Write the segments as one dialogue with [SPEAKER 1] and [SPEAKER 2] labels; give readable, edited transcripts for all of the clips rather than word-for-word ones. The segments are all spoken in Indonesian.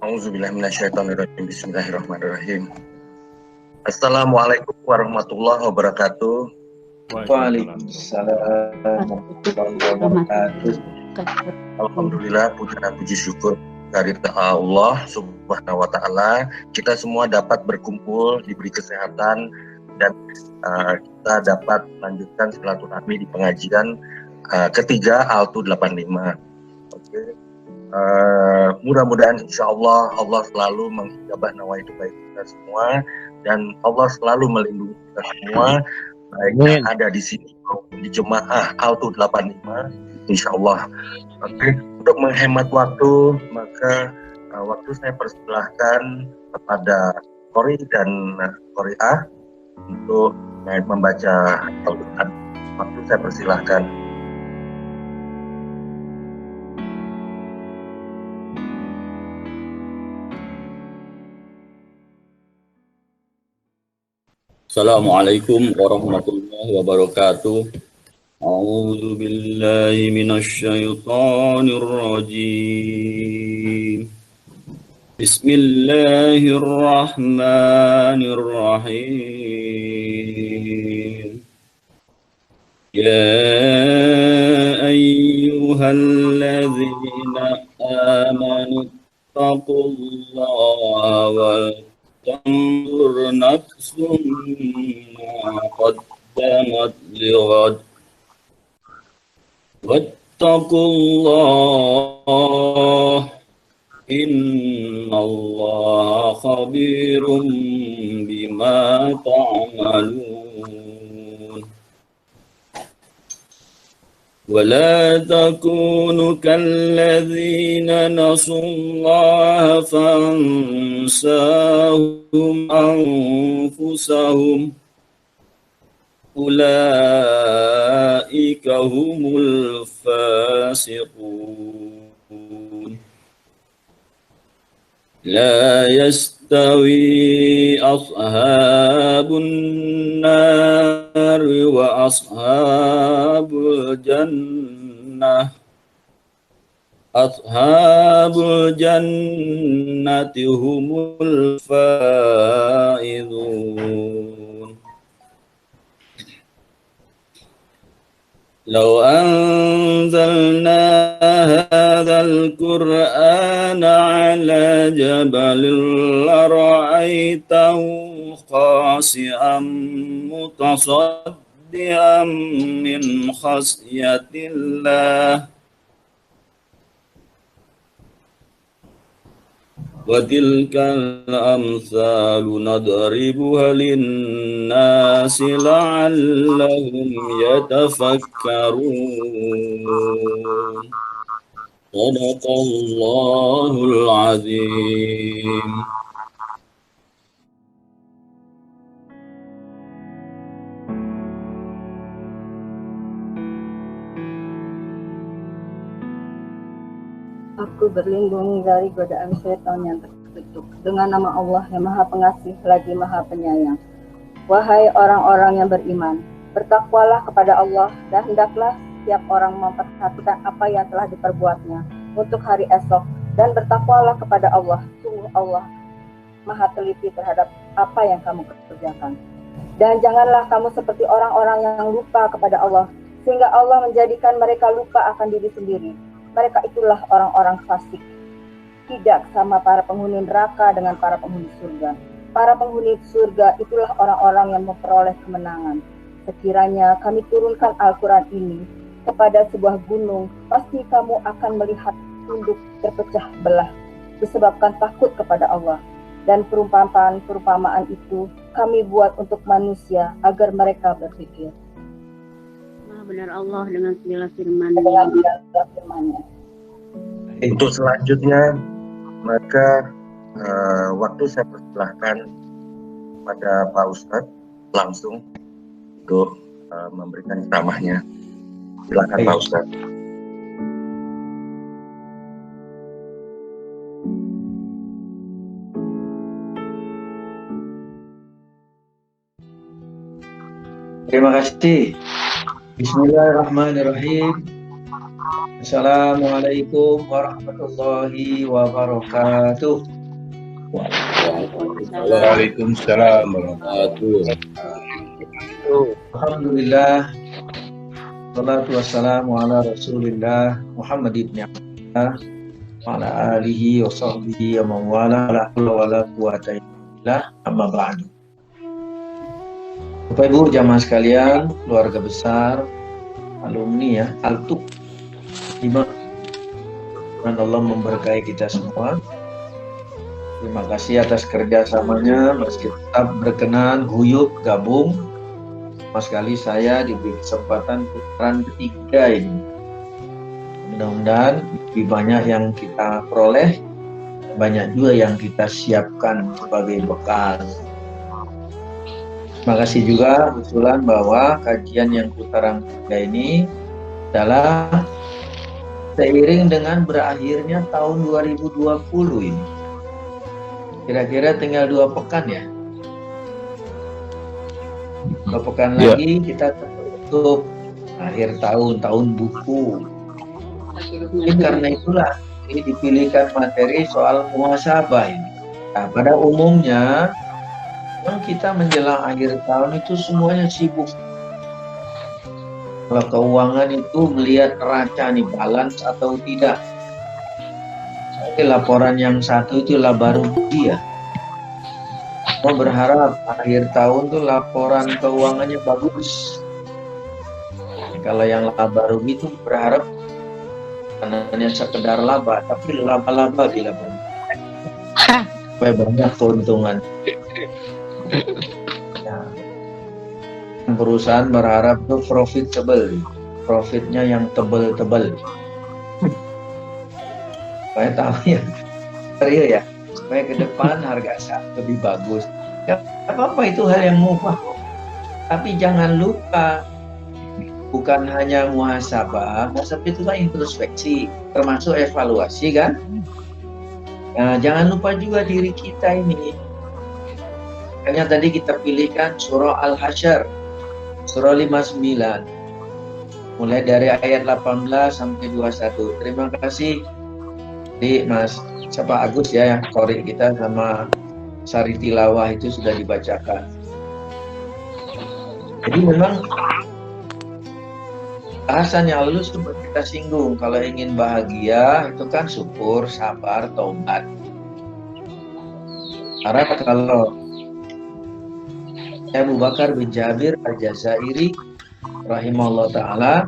[SPEAKER 1] A'udzubillahi minasyaitonirrajim. Bismillahirrahmanirrahim. Assalamualaikum warahmatullahi wabarakatuh.
[SPEAKER 2] Waalaikumsalam warahmatullahi wabarakatuh.
[SPEAKER 1] Alhamdulillah, puji dan puji syukur dari Allah Subhanahu wa taala, kita semua dapat berkumpul, diberi kesehatan, dan kita dapat melanjutkan silaturahmi di pengajian ketiga Altu 85. Oke. Mudah-mudahan insya Allah selalu mengijabah nawaitu baik kita semua, dan Allah selalu melindungi kita semua, baik yang ada di sini maupun di jemaah Altu 85 insya Allah. Oke. Untuk menghemat waktu, maka waktu saya persilahkan kepada Qori dan Qori'ah untuk membaca Al-Quran. Waktu saya persilahkan.
[SPEAKER 3] Assalamualaikum warahmatullahi wabarakatuh. A'udzu billahi minasyaitonir rajim. Bismillahirrahmanirrahim. Ya ayyuhalladzina amanu taqullaha wal tanzur nafsum ma qaddamat lighad wattaqullah innallaha khabirum bima ta'malun. ولا تكونوا كالذين نسوا الله فأنساهم أنفسهم أولئك هم الفاسقون. لا يستوي أصحاب النار وأصحاب الجنة أصحاب الجنة هم الفائزون. لو أنزلنا هذا القرآن على جبل لرأيته خاشعا متصدعا من خشية الله وتلك الأمثال نضربها للناس لعلهم يتفكرون. صدق الله العظيم.
[SPEAKER 4] Aku berlindung dari godaan setan yang terkutuk dengan nama Allah yang Maha Pengasih lagi Maha Penyayang. Wahai orang-orang yang beriman, bertakwalah kepada Allah dan hendaklah setiap orang memperhatikan apa yang telah diperbuatnya untuk hari esok, dan bertakwalah kepada Allah. Sungguh Allah Maha teliti terhadap apa yang kamu kerjakan. Dan janganlah kamu seperti orang-orang yang lupa kepada Allah, sehingga Allah menjadikan mereka lupa akan diri sendiri. Mereka itulah orang-orang fasik. Tidak sama para penghuni neraka dengan para penghuni surga. Para penghuni surga itulah orang-orang yang memperoleh kemenangan. Sekiranya kami turunkan Al-Quran ini kepada sebuah gunung, pasti kamu akan melihat tunduk terpecah belah disebabkan takut kepada Allah. Dan perumpamaan itu kami buat untuk manusia agar mereka berpikir.
[SPEAKER 5] Benar Allah dengan segala firman-Nya.
[SPEAKER 1] Untuk selanjutnya, maka waktu saya persilahkan pada Pak Ustadz langsung untuk memberikan ceramahnya. Silakan Pak Ustadz.
[SPEAKER 2] Terima kasih. Bismillahirrahmanirrahim. Assalamualaikum warahmatullahi wabarakatuh.
[SPEAKER 3] Waalaikumsalam warahmatullahi wabarakatuh.
[SPEAKER 2] Alhamdulillah. Salatu wassalamu ala Rasulillah Muhammad ibn Abdullah wa ala alihi wa sahbihi wa mawala la hawla wa la quwata illa billah amma ba'du. Bapak Ibu jamaah sekalian, keluarga besar, alumni ya, Altuk 5. Dan Allah memberkahi kita semua. Terima kasih atas kerjasamanya, meski tetap berkenan guyup gabung. Sama sekali saya diberi kesempatan putaran ketiga ini. Mudah-mudahan lebih banyak yang kita peroleh, banyak juga yang kita siapkan sebagai bekal. Terima kasih juga usulan bahwa kajian yang putaran ketiga ini adalah seiring dengan berakhirnya tahun 2020 ini. Kira-kira tinggal 2 pekan ya. 2 pekan lagi kita tutup akhir tahun buku. Jadi karena itulah ini dipilihkan materi soal muhasabah ini. Nah, pada umumnya memang kita menjelang akhir tahun itu semuanya sibuk. Kalau keuangan itu melihat neraca nih balance atau tidak. Laporan yang satu itu laba rugi ya. Mau berharap akhir tahun tuh laporan keuangannya bagus. Kalau yang laba rugi itu berharap hanya sekedar laba, tapi laba-laba di laba. Supaya banyak keuntungan. Nah, perusahaan berharap tuh profitable, profitnya yang tebal-tebal. Supaya tahu ya, real ya. Supaya ke depan harga saham lebih bagus. Ya, apa-apa itu hal yang mubah. Tapi jangan lupa, bukan hanya muhasabah itu kan introspeksi, termasuk evaluasi kan. Nah, jangan lupa juga diri kita ini. Makanya tadi kita pilihkan surah Al-Hasyr, surah 59. Mulai dari ayat 18 sampai 21. Terima kasih di Mas siapa Agus ya, yang qori kita sama Sari Tilawah itu sudah dibacakan. Jadi memang bahasan yang lalu sempat kita singgung, kalau ingin bahagia itu kan syukur, sabar, taubat. Karena kalau Abu Bakar bin Jabir Al-Jazairi rahimahullah ta'ala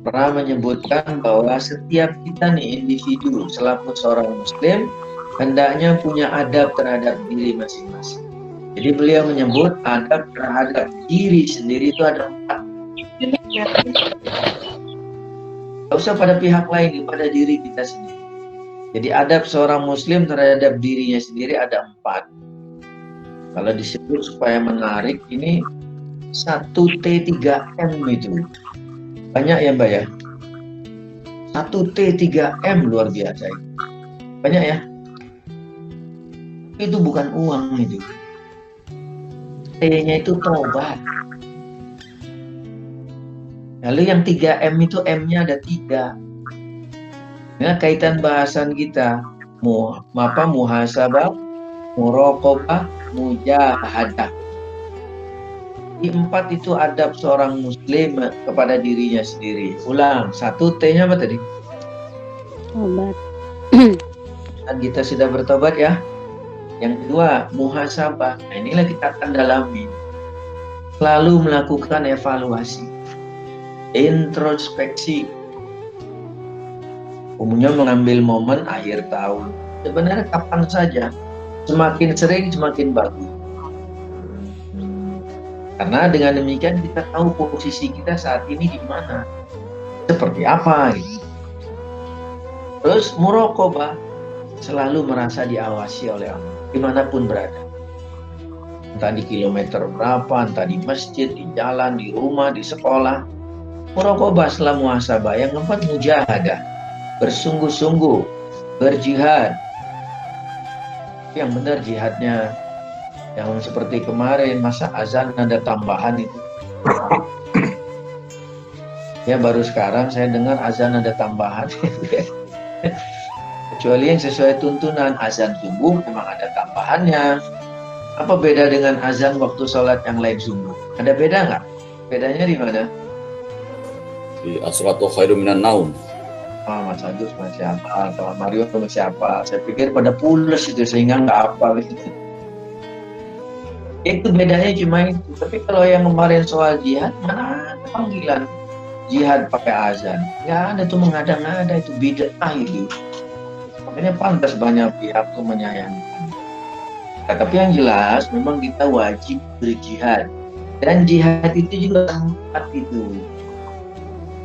[SPEAKER 2] pernah menyebutkan bahwa setiap kita nih individu selaku seorang muslim hendaknya punya adab terhadap diri masing-masing. Jadi beliau menyebut adab terhadap diri sendiri itu ada 4. Tidak usah pada pihak lain, pada diri kita sendiri. Jadi adab seorang muslim terhadap dirinya sendiri ada 4. Kalau disebut supaya menarik ini 1T3M itu. Banyak ya Mbak ya. 1T3M luar biasa itu. Banyak ya. Itu bukan uang itu. T-nya itu tobat. Lalu yang 3M itu M-nya ada 3. Nah, kaitan bahasan kita muhasabah, muraqabah, mujahadah. Di 4 itu adab seorang muslim kepada dirinya sendiri. Ulang, 1T-nya apa tadi?
[SPEAKER 5] Tobat.
[SPEAKER 2] Dan kita sudah bertobat ya. Yang kedua, muhasabah. Nah, inilah kita akan dalami. Selalu melakukan evaluasi, introspeksi. Umumnya mengambil momen akhir tahun. Sebenarnya kapan saja. Semakin sering semakin bagus. Karena dengan demikian kita tahu posisi kita saat ini di mana, seperti apa gitu. Terus muraqabah, selalu merasa diawasi oleh Allah dimanapun berada. Entah di kilometer berapa, entah di masjid, di jalan, di rumah, di sekolah. Muraqabah setelah muhasabah. Yang keempat mujahadah, bersungguh-sungguh, berjihad. Yang benar jihadnya. Yang seperti kemarin, masa azan ada tambahan itu. Ya baru sekarang saya dengar azan ada tambahan. Kecuali yang sesuai tuntunan. Azan subuh memang ada tambahannya. Apa beda dengan azan waktu sholat yang lain subuh? Ada beda nggak? Bedanya di mana?
[SPEAKER 6] Di as-salatu khairum minan naum.
[SPEAKER 2] Mas Agus masih apa? Kalau Mario masih apa? Saya pikir pada pules itu sehingga nggak apa gitu. Itu bedanya cuma itu. Tapi kalau yang kemarin soal jihad, mana ada panggilan jihad pakai azan? Nggak ada tuh, mengada-ngada, itu bid'ah itu. Makanya pantas banyak pihak tuh menyayangkan. Nah, tapi yang jelas memang kita wajib berjihad. Dan jihad itu juga empat itu.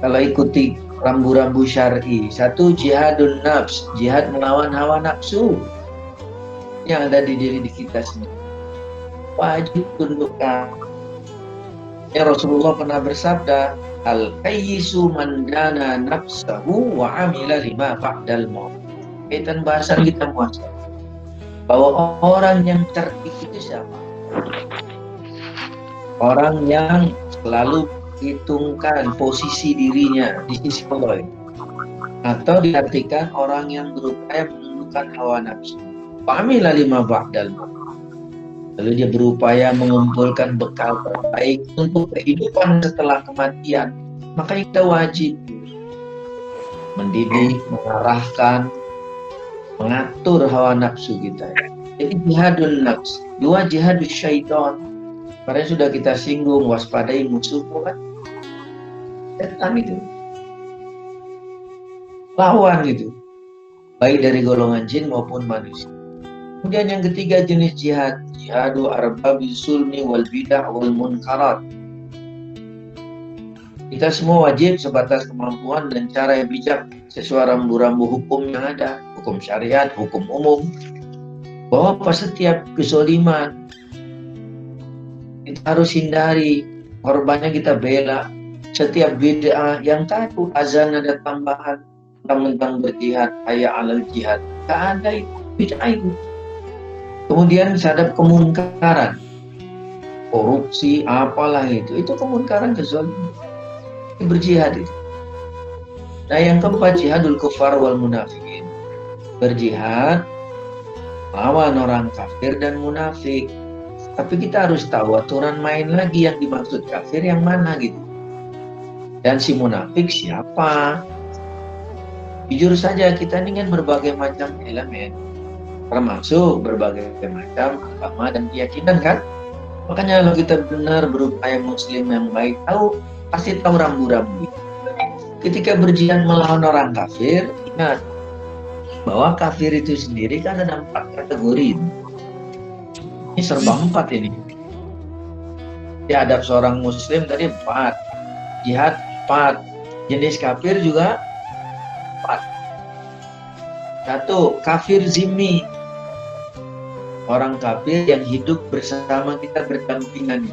[SPEAKER 2] Kalau ikuti rambu-rambu syar'i. Satu, jihadun nafs, jihad melawan hawa nafsu yang ada di diri kita sendiri. Wajib tundukkan. Ya, Rasulullah pernah bersabda, al-qayyisu man dana nafsahu wa amila lima ba'dal maut. Kaitan bahasan kita muasal. Bahwa orang yang cerdik itu siapa? Orang yang selalu hitungkan posisi dirinya di sisi Allah, atau diartikan orang yang berupaya menundukkan hawa nafsu. Fa'amila lima ba'dal maut. Lalu dia berupaya mengumpulkan bekal terbaik untuk kehidupan setelah kematian. Maka kita wajib mendidik, mengarahkan, mengatur hawa nafsu kita. Jadi jihadun nafs. Dua, jihadus syaitan. Karena sudah kita singgung, waspadai musuhmu kan. Setan itu. Lawan itu. Baik dari golongan jin maupun manusia. Kemudian yang ketiga jenis jihad. Jihadu arbabil sulmi wal bidah wal munkarat. Kita semua wajib sebatas kemampuan dan cara yang bijak sesuai rambu-rambu hukum yang ada. Hukum syariat, hukum umum. Bahwa setiap kezaliman kita harus hindari, korbannya kita bela. Setiap bid'ah yang tahu azan ada tambahan tentang berjihad, hayya 'alal jihad, tidak ada itu bid'ah itu. Kemudian sadap kemunkaran, korupsi, apalah itu kemunkaran, kezaliman. Berjihad itu. Nah, yang keempat, jihadul kufar wal munafikin. Berjihad lawan orang kafir dan munafik. Tapi kita harus tahu aturan main lagi yang dimaksud kafir yang mana gitu. Dan si munafik siapa? Jujur saja kita ini kan berbagai macam elemen, termasuk berbagai macam agama dan keyakinan kan. Makanya kalau kita benar berupaya muslim yang baik, pasti tahu rambu-rambu. Ketika berjihad melawan orang kafir, ingat bahwa kafir itu sendiri kan ada 4 kategori. Ini serba 4 ini. Ya, adab seorang muslim tadi 4, jihad 4, jenis kafir juga 4. 1, kafir zimmi, orang kafir yang hidup bersama kita berdampingan,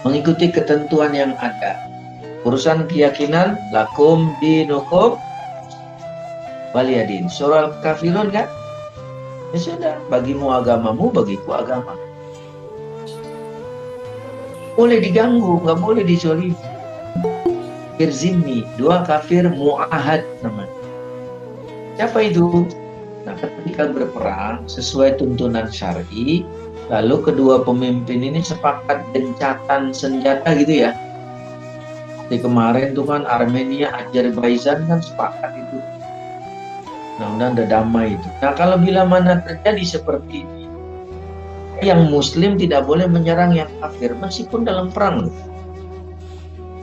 [SPEAKER 2] mengikuti ketentuan yang ada. Urusan keyakinan, lakum dinukum waliyadin. Surah Al-Kafirun kan? Ya sudah, bagimu agamamu, bagiku agama. Boleh diganggu, nggak boleh dizolimi. Kafir zimmi, 2 kafir mu'ahad namanya. Siapa itu? Nah, ketika berperang sesuai tuntunan syar'i, lalu kedua pemimpin ini sepakat gencatan senjata gitu ya. Di kemarin tuh kan Armenia, Azerbaijan kan sepakat itu. Nah, udah damai itu. Nah, kalau bila mana terjadi seperti ini, yang muslim tidak boleh menyerang yang kafir meskipun dalam perang.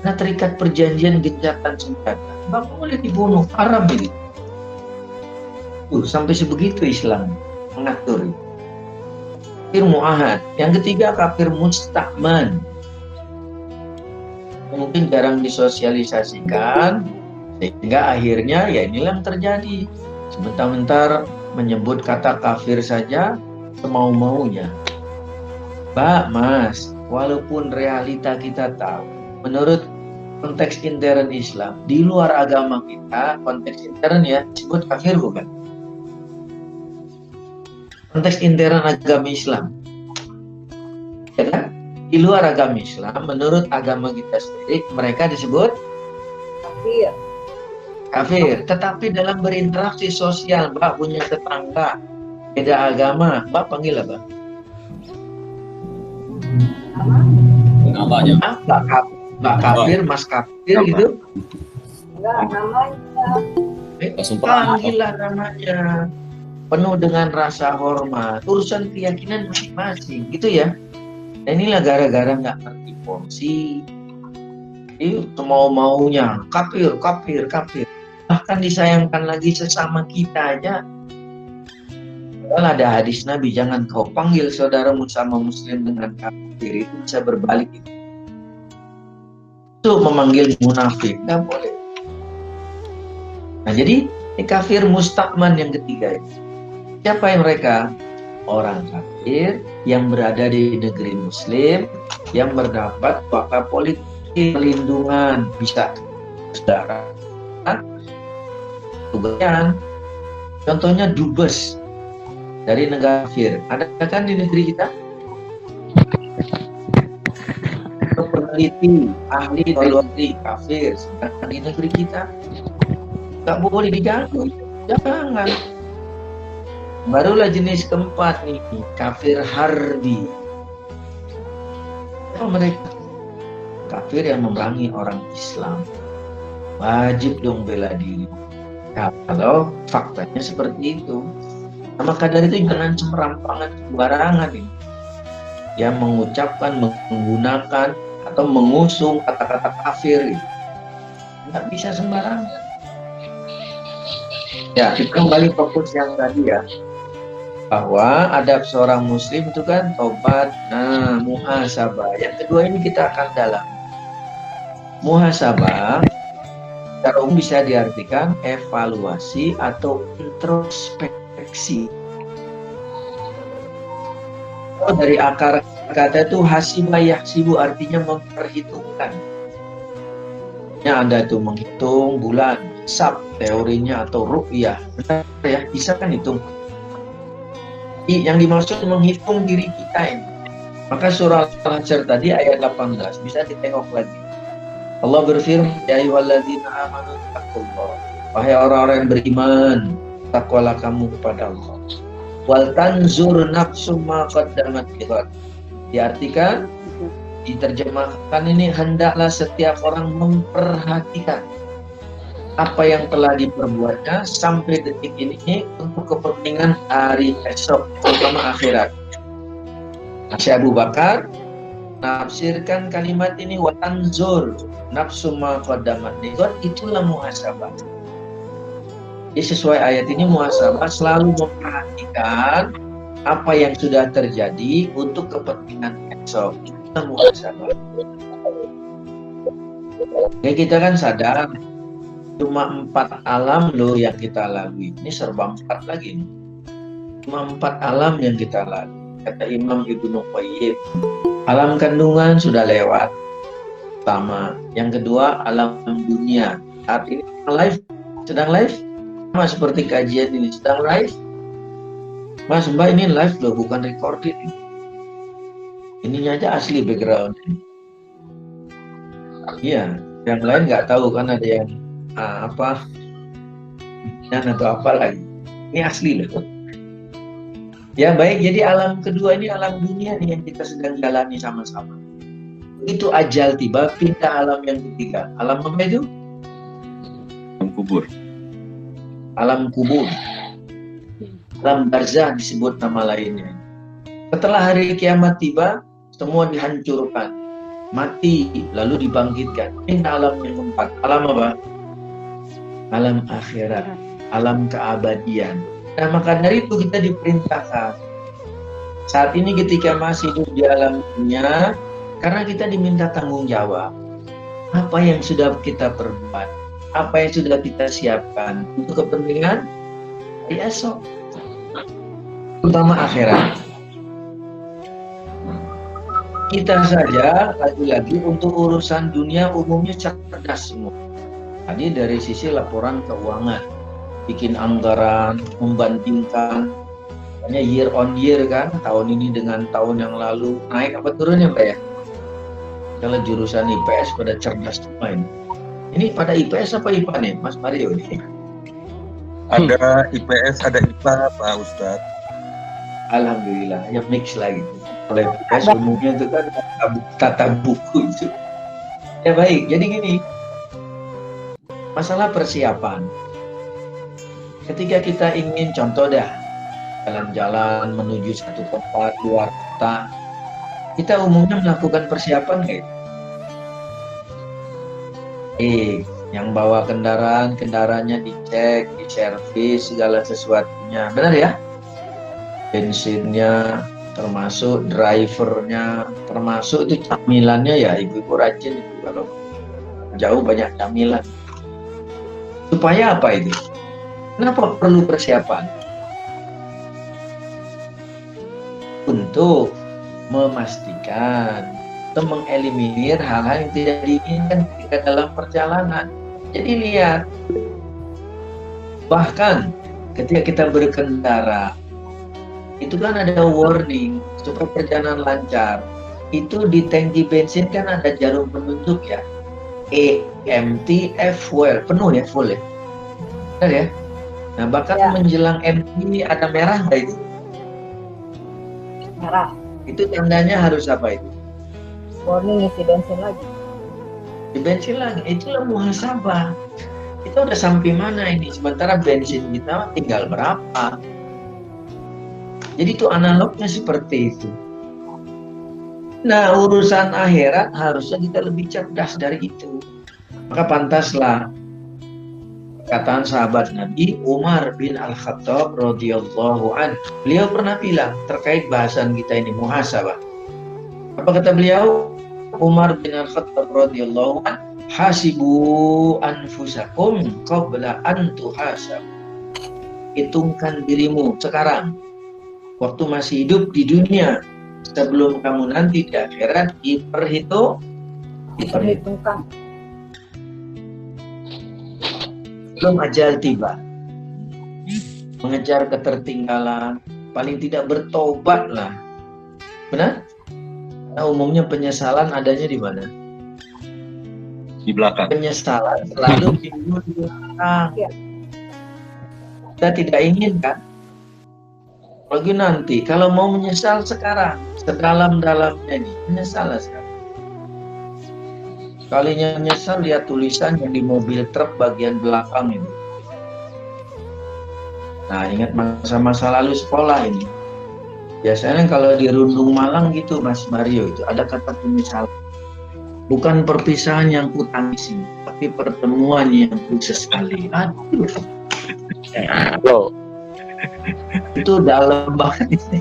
[SPEAKER 2] Nah, terikat perjanjian gencatan senjata, nggak boleh dibunuh, haram ini. Sampai sebegitu Islam mengatur. Kafir mu'ahad. Yang ketiga kafir musta'man. Mungkin jarang disosialisasikan, sehingga akhirnya ya inilah yang terjadi. Sebentar-bentar menyebut kata kafir saja semau-maunya. Mbak, Mas, walaupun realita kita tahu, menurut konteks intern Islam, di luar agama kita, konteks intern ya, disebut kafir bukan? Konteks intern agama Islam. Ya kan? Di luar agama Islam, menurut agama kita sendiri, mereka disebut kafir. Tetapi dalam berinteraksi sosial, Mbak punya tetangga beda agama, Mbak panggil apa?
[SPEAKER 6] Namanya.
[SPEAKER 2] Mbak kafir, Mas kafir gitu?
[SPEAKER 4] Enggak, namanya.
[SPEAKER 2] Panggillah namanya. Penuh dengan rasa hormat. Urusan keyakinan masing-masing, gitu ya. Dan inilah gara-gara nggak ngerti porsi. Itu semau-maunya kafir. Bahkan disayangkan lagi sesama kita aja. Kalau ada hadis Nabi, jangan kau panggil saudaramu sama muslim dengan kafir, itu bisa berbalik. Itu memanggil munafik, nggak boleh. Nah, jadi ini kafir mustakman yang ketiga ini. Siapa yang mereka? Orang kafir yang berada di negeri muslim, yang mendapat fakta politik, perlindungan, bisa saudara, tugasnya. Contohnya dubes dari negara kafir. Ada kan di negeri kita? Peneliti, ahli politik kafir. Sedangkan di negeri kita nggak boleh diganggu. Jangan. Barulah jenis keempat nih, kafir harbi. Apa mereka? Kafir yang memerangi orang Islam. Wajib dong bela diri. Kalau faktanya seperti itu. Nah, maka dari itu jangan semerampangan sembarangan ini. Yang mengucapkan, menggunakan atau mengusung kata-kata kafir ini. Nggak bisa sembarangan. Ya, kita kembali fokus yang tadi ya. Bahwa adab seorang muslim itu kan tobat, muhasabah. Yang kedua ini kita akan dalam. Muhasabah secara umum bisa diartikan evaluasi atau introspeksi. Dari akar kata itu hasibah yahsibu, artinya memperhitungkan. Anda tuh menghitung bulan, hisab teorinya atau ru'yah. Benar ya, bisa kan hitung. Yang dimaksud menghitung diri kita ini. Maka surah Al-Hasyr tadi ayat 18 bisa ditengok lagi. Allah berfirman, ya ayyuhalladzina amanu taqullaha. Wahai orang-orang yang beriman, takwalah kamu kepada Allah. Wal tanzur nafsum ma qaddamat lighad. Diartikan, diterjemahkan ini, hendaklah setiap orang memperhatikan apa yang telah diperbuatnya sampai detik ini untuk kepentingan hari esok, terutama akhirat. Syekh Abu Bakar nafsirkan kalimat ini, wa tanzur nafsu ma qaddamat lighad, itulah muhasabah. Jadi sesuai ayat ini, muhasabah selalu memperhatikan apa yang sudah terjadi untuk kepentingan esok. Itulah muhasabah. Ya, kita kan sadar cuma 4 alam loh yang kita lalui. Ini serba 4 lagi nih. Cuma 4 alam yang kita lalui. Kata Imam Ibnu Qayyim, alam kandungan sudah lewat. Pertama. Yang kedua, alam dunia. Saat ini sedang live. Sama seperti kajian ini, sedang live. Mas, Mbak, ini live loh, bukan recorded. Ininya aja asli background. Iya, yang lain nggak tahu kan, ada yang apa atau apa lagi. Ini asli loh. Ya baik, jadi alam kedua ini alam dunia nih yang kita sedang jalani sama-sama. Itu ajal tiba, pindah alam yang ketiga. Alam apa itu?
[SPEAKER 6] Alam kubur.
[SPEAKER 2] Alam kubur. Alam barzah disebut nama lainnya. Setelah hari kiamat tiba, semua dihancurkan, mati, lalu dibangkitkan. Ini alam yang keempat. Alam apa? Alam akhirat, alam keabadian. Nah, maka dari itu kita diperintahkan saat ini ketika masih hidup di alam dunia, karena kita diminta tanggung jawab. Apa yang sudah kita perbuat, apa yang sudah kita siapkan untuk kepentingan hari esok, terutama akhirat. Kita saja lagi-lagi untuk urusan dunia umumnya cerdas semua. Tadi dari sisi laporan keuangan, bikin anggaran, membandingkan, hanya year on year kan, tahun ini dengan tahun yang lalu, naik apa turun ya Mbak ya? Kalau jurusan IPS pada cerdas semua ini. Ini pada IPS apa IPA nih, Mas Mario nih?
[SPEAKER 1] Ada IPS, ada IPA, Pak Ustadz.
[SPEAKER 2] Alhamdulillah, ya mix lagi. Oleh IPS umumnya itu kan tata buku itu. Ya baik, jadi gini, masalah persiapan. Ketika kita ingin contoh dah, jalan-jalan menuju satu tempat, luar kota, kita umumnya melakukan persiapan kayak yang bawa kendaraannya dicek, diservis, segala sesuatunya, benar ya? Bensinnya, termasuk drivernya, termasuk itu camilannya ya, ibu-ibu rajin itu kalau jauh banyak camilan. Supaya apa itu? Kenapa perlu persiapan? Untuk memastikan atau mengeliminir hal-hal yang tidak diinginkan ketika dalam perjalanan. Jadi lihat, bahkan ketika kita berkendara, itu kan ada warning supaya perjalanan lancar. Itu di tangki bensin kan ada jarum penunjuk ya, empty, fuel, penuh ya, full ya, benar ya. Nah bahkan menjelang empty ada merah nggak itu?
[SPEAKER 4] Merah.
[SPEAKER 2] Itu tandanya harus apa itu?
[SPEAKER 4] Warning isi bensin lagi.
[SPEAKER 2] Di bensin lagi, itulah muhasabah. Kita udah sampai mana ini? Sementara bensin kita tinggal berapa? Jadi itu analognya seperti itu. Nah, urusan akhirat harusnya kita lebih cerdas dari itu. Maka pantaslah perkataan sahabat Nabi Umar bin Al-Khattab radhiyallahu anhu. Beliau pernah bilang terkait bahasan kita ini muhasabah. Apa kata beliau? Umar bin Al-Khattab radhiyallahu anhu, hasibu anfusakum qabla an tuhasab. Hitungkan dirimu sekarang, waktu masih hidup di dunia, sebelum kamu nanti di akhirat diperhitungkan. Belum ajal tiba, mengejar ketertinggalan, paling tidak bertobatlah. Benar? Nah, umumnya penyesalan adanya di mana?
[SPEAKER 1] Di belakang.
[SPEAKER 2] Penyesalan selalu timbul di belakang. Kita tidak ingin kan? Lagi nanti, kalau mau menyesal sekarang, sedalam-dalamnya ini, menyesal sekarang. Kalinya menyesal, lihat tulisan yang di mobil truk bagian belakang itu. Nah, ingat masa-masa lalu sekolah ini. Biasanya kalau di Rundung Malang gitu, Mas Mario, itu ada kata penyesalan. Bukan perpisahan yang kutangisi, tapi pertemuan yang kusesali. Aduh. Itu dalam banget ini.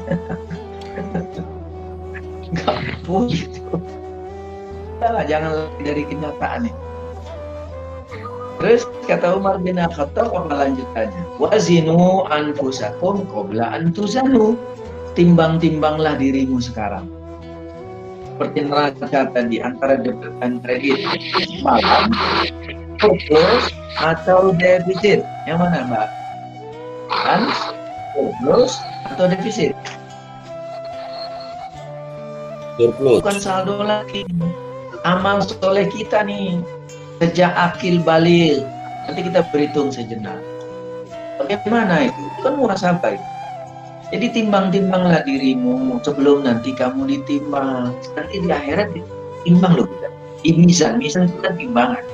[SPEAKER 2] Gak begitu. Jangan lari dari kenyataan ini. Terus kata Umar bin Khattab apa lanjutannya? Wazinu anfusakum qabla an tuzanu. Timbang-timbanglah dirimu sekarang. Seperti neraca tadi, antara debit dan kredit, malam, surplus atau defisit. Yang mana, Mbak? Kan surplus atau defisit?
[SPEAKER 6] Surplus.
[SPEAKER 2] Bukan saldo lagi. Amal soleh kita nih, sejak akil balik. Nanti kita berhitung sejenak. Bagaimana itu? Itu kan muhasabah itu. Jadi timbang-timbanglah dirimu sebelum nanti kamu ditimbang. Nanti di akhirat ditimbang loh kita. Di mizan kita timbangan.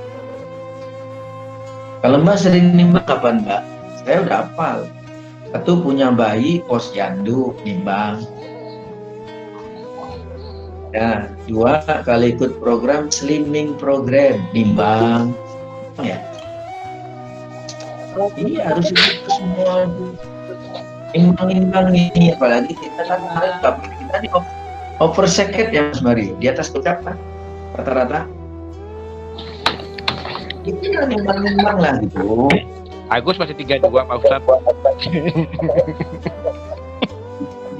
[SPEAKER 2] Kalau Mbak sering nimbang kapan Mbak? Saya udah hafal. Satu, punya bayi posyandu nimbang. Ya, dua, kalau ikut program slimming program nimbang. Ya. Ini harus ikut semua imbang-imbang ini, apalagi kita kan kita di over second ya Mas Mario, di atas berapa rata-rata? Itu kan imbang-imbang lah gitu.
[SPEAKER 7] Agus masih 32 Pak Ustadz.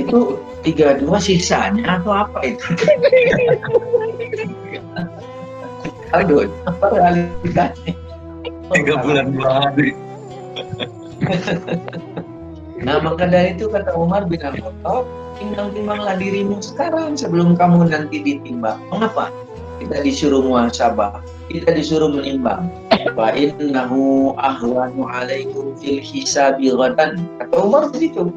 [SPEAKER 2] Itu 32 sisanya atau apa itu? Aduh, apa realitanya?
[SPEAKER 1] 3 bulan 2 hari.
[SPEAKER 2] Nah, maka dari itu kata Umar bin Al-Khattab, timbang-timbanglah dirimu sekarang sebelum kamu nanti ditimbang. Mengapa? Kita disuruh muhasabah, kita disuruh menimbang. Wa innahu ahwanu alaikum fil hisabi ghadan. Kata Umar begitu.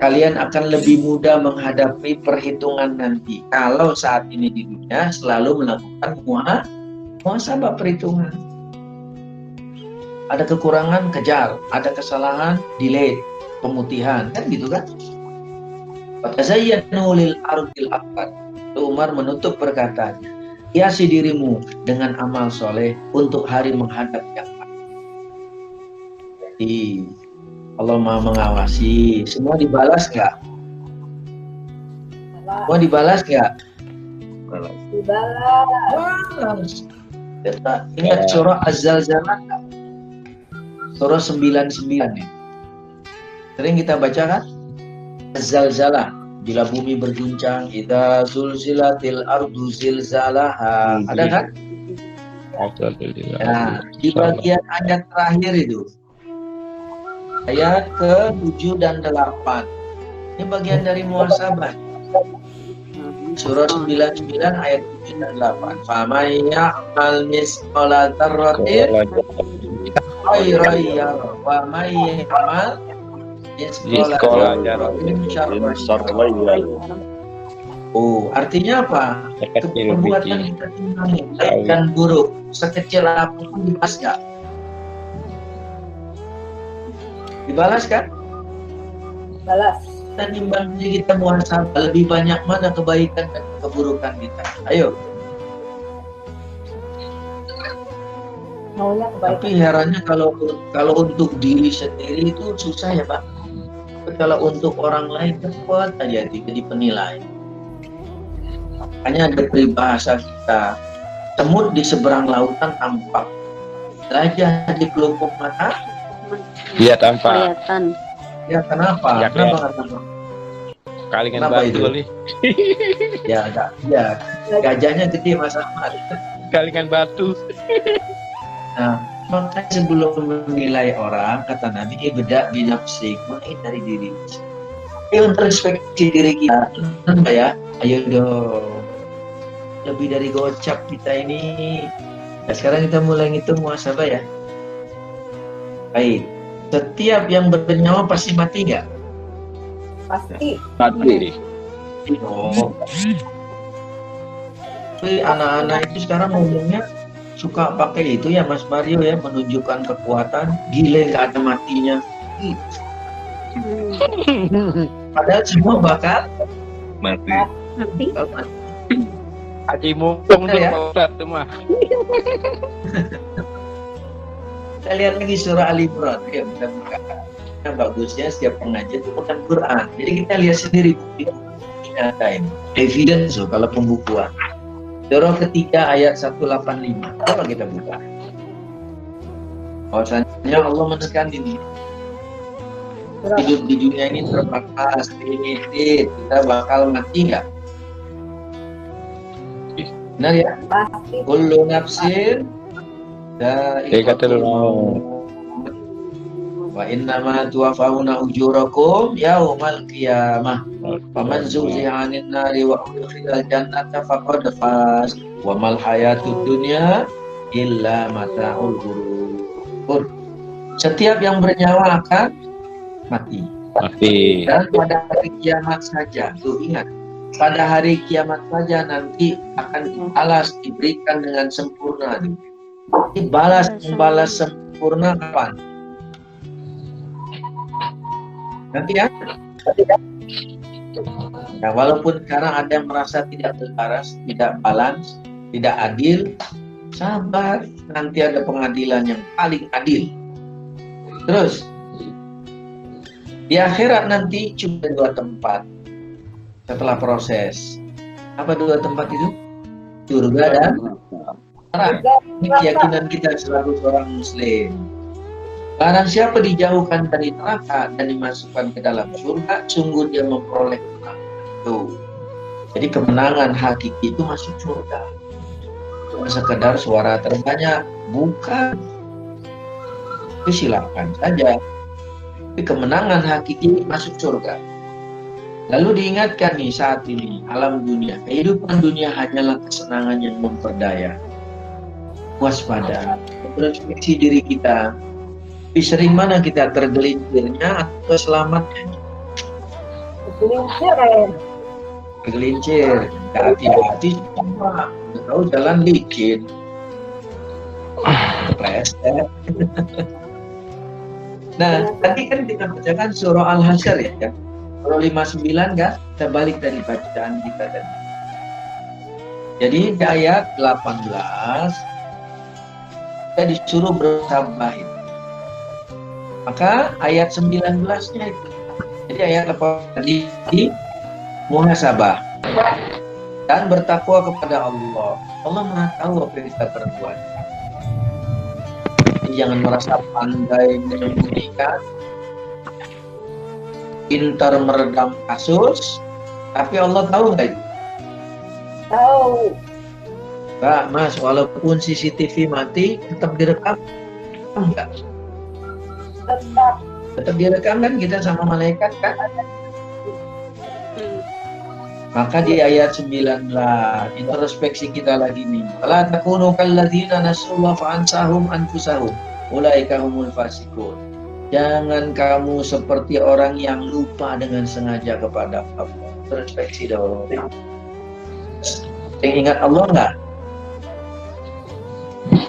[SPEAKER 2] Kalian akan lebih mudah menghadapi perhitungan nanti kalau saat ini di dunia selalu melakukan muhasabah perhitungan. Ada kekurangan, kejar. Ada kesalahan, delete, pemutihan, kan gitu kan? Fatazayyanu lil ardil akbar. Umar menutup perkataannya, hiasi dirimu dengan amal soleh untuk hari menghadap yang pasti. Jadi Allah Maha mengawasi. Semua dibalas nggak? Semua dibalas nggak?
[SPEAKER 4] Dibalas.
[SPEAKER 2] Kita ingat surah Az-Zalzalah, surah 99 nih. Sering kita baca kan? Az-Zalzalah, bila bumi berguncang, idza zulzilatil ardu zilzalaha. Ada kan? Nah, di bagian ayat terakhir itu, ayat ke-7 dan 8. Ini bagian dari muhasabah. Surah 99 ayat 7 dan 8. Faman ya'mal misqala dzarratin khairan yarah wa man ya'mal misqala dzarratin syarran yarah. Oh, artinya apa? Perbuatan kita timbangi baik dan buruk, sekecil apapun dibalas nggak? Dibalas kan?
[SPEAKER 4] Balas.
[SPEAKER 2] Kita nimbangnya, kita muhasabah, lebih banyak mana kebaikan dan keburukan kita. Ayo.
[SPEAKER 4] Maunya kebaikan.
[SPEAKER 2] Tapi herannya kalau untuk diri sendiri itu susah ya Pak. Tapi kalau untuk orang lain cepat aja jadi penilai. Makanya ada peribahasa kita, semut di seberang lautan tampak, gajah di pelupuk mata
[SPEAKER 7] Iya tampak.
[SPEAKER 5] Kelihatan.
[SPEAKER 2] ya kenapa?
[SPEAKER 7] Ya,
[SPEAKER 2] Kenapa nggak tampak?
[SPEAKER 7] Kalingan
[SPEAKER 2] Kenapa
[SPEAKER 7] batu
[SPEAKER 2] itu?
[SPEAKER 7] kali.
[SPEAKER 2] Ya enggak, ya gajahnya gede Mas Ahmad.
[SPEAKER 7] Kalingan batu.
[SPEAKER 2] Nah, makanya sebelum menilai orang, kata Nabi, ibda binafsik, mulai dari diri. Ayo introspeksi diri kita, kenapa ya? Ayo dong, lebih dari gocap kita ini. Nah, sekarang kita mulai ngitung muhasabah ya. Baik, setiap yang bernyawa pasti mati nggak?
[SPEAKER 4] Pasti.
[SPEAKER 6] Mati.
[SPEAKER 2] Oh. Tapi anak-anak itu sekarang ngomongnya suka pakai itu ya Mas Mario ya, menunjukkan kekuatan. Gile nggak ada matinya. Padahal semua bakal
[SPEAKER 1] Mati.
[SPEAKER 5] Mati.
[SPEAKER 7] Haji mumpung tuh
[SPEAKER 2] Ya.
[SPEAKER 7] Pak Ustadz tuh mah.
[SPEAKER 2] Kita lihat lagi surah Ali Imran. Ya, kita buka. Nah, bagusnya setiap pengajian itu bukan Quran. Jadi kita lihat sendiri bukti nyata ini. Evidence loh kalau pembukuan. Surah ketiga ayat 185. Coba kita buka. Bahwasanya Allah menekan ini. Hidup di dunia ini terbatas, limited. Kita bakal mati nggak? Benar ya?
[SPEAKER 4] Pasti.
[SPEAKER 2] Kullu nafsin dha'iqatul maut. Wa innama tuwaffawna ujurakum yaumal qiyamah. Faman zuhziha 'anil nari wa udkhilal jannata faqad faz. Wa mal hayatud dunya illa mata'ul ghurur. Setiap yang bernyawa akan mati.
[SPEAKER 7] Mati.
[SPEAKER 2] Dan pada hari kiamat saja, tuh ingat, pada hari kiamat saja nanti akan dibalas, diberikan dengan sempurna. Dibalas, membalas sempurna kapan? Nanti ya. Nah, walaupun sekarang ada yang merasa tidak selaras, tidak balance, tidak adil, sabar, nanti ada pengadilan yang paling adil. Terus di akhirat nanti cuma 2 tempat setelah proses. Apa 2 tempat itu? Surga dan neraka. Ini keyakinan kita selalu seorang muslim. Barang siapa dijauhkan dari neraka dan dimasukkan ke dalam surga, sungguh dia memperoleh kemenangan itu. Jadi kemenangan hakiki itu masuk surga. Cuma sekedar suara terbanyak, bukan. Itu silakan saja. Tapi kemenangan hakiki masuk surga. Lalu diingatkan nih saat ini, alam dunia, kehidupan dunia hanyalah kesenangan yang memperdaya. Waspada. introspeksi diri kita. Lebih sering mana kita tergelincirnya atau selamatnya? Tergelincir. Hati-hati cuma tahu jalan licin. Preset. Nah, tadi kan kita bacakan surah Al-Hasyr ya. Surah 59 kan? Kita balik dari bacaan kita tadi. Jadi di ayat 18 kita disuruh bersabar. Maka ayat 19-nya itu. Jadi ayat 18 tadi muhasabah dan bertakwa kepada Allah. Allah Maha tahu apa yang kita perbuat. Jadi jangan merasa pandai menyembunyikan, pintar meredam kasus, tapi Allah tahu nggak itu?
[SPEAKER 4] Tahu.
[SPEAKER 2] Mbak, Mas, walaupun CCTV mati, tetap direkam enggak? Tetap direkam kan kita sama malaikat kan? Maka di ayat 19 introspeksi kita lagi nih. Wala takunu kalladzina nasullah fa'ansahum anfusahum ulaika humul fasiqun. Jangan kamu seperti orang yang lupa dengan sengaja kepada Allah. Introspeksi dong. Yang ingat Allah enggak?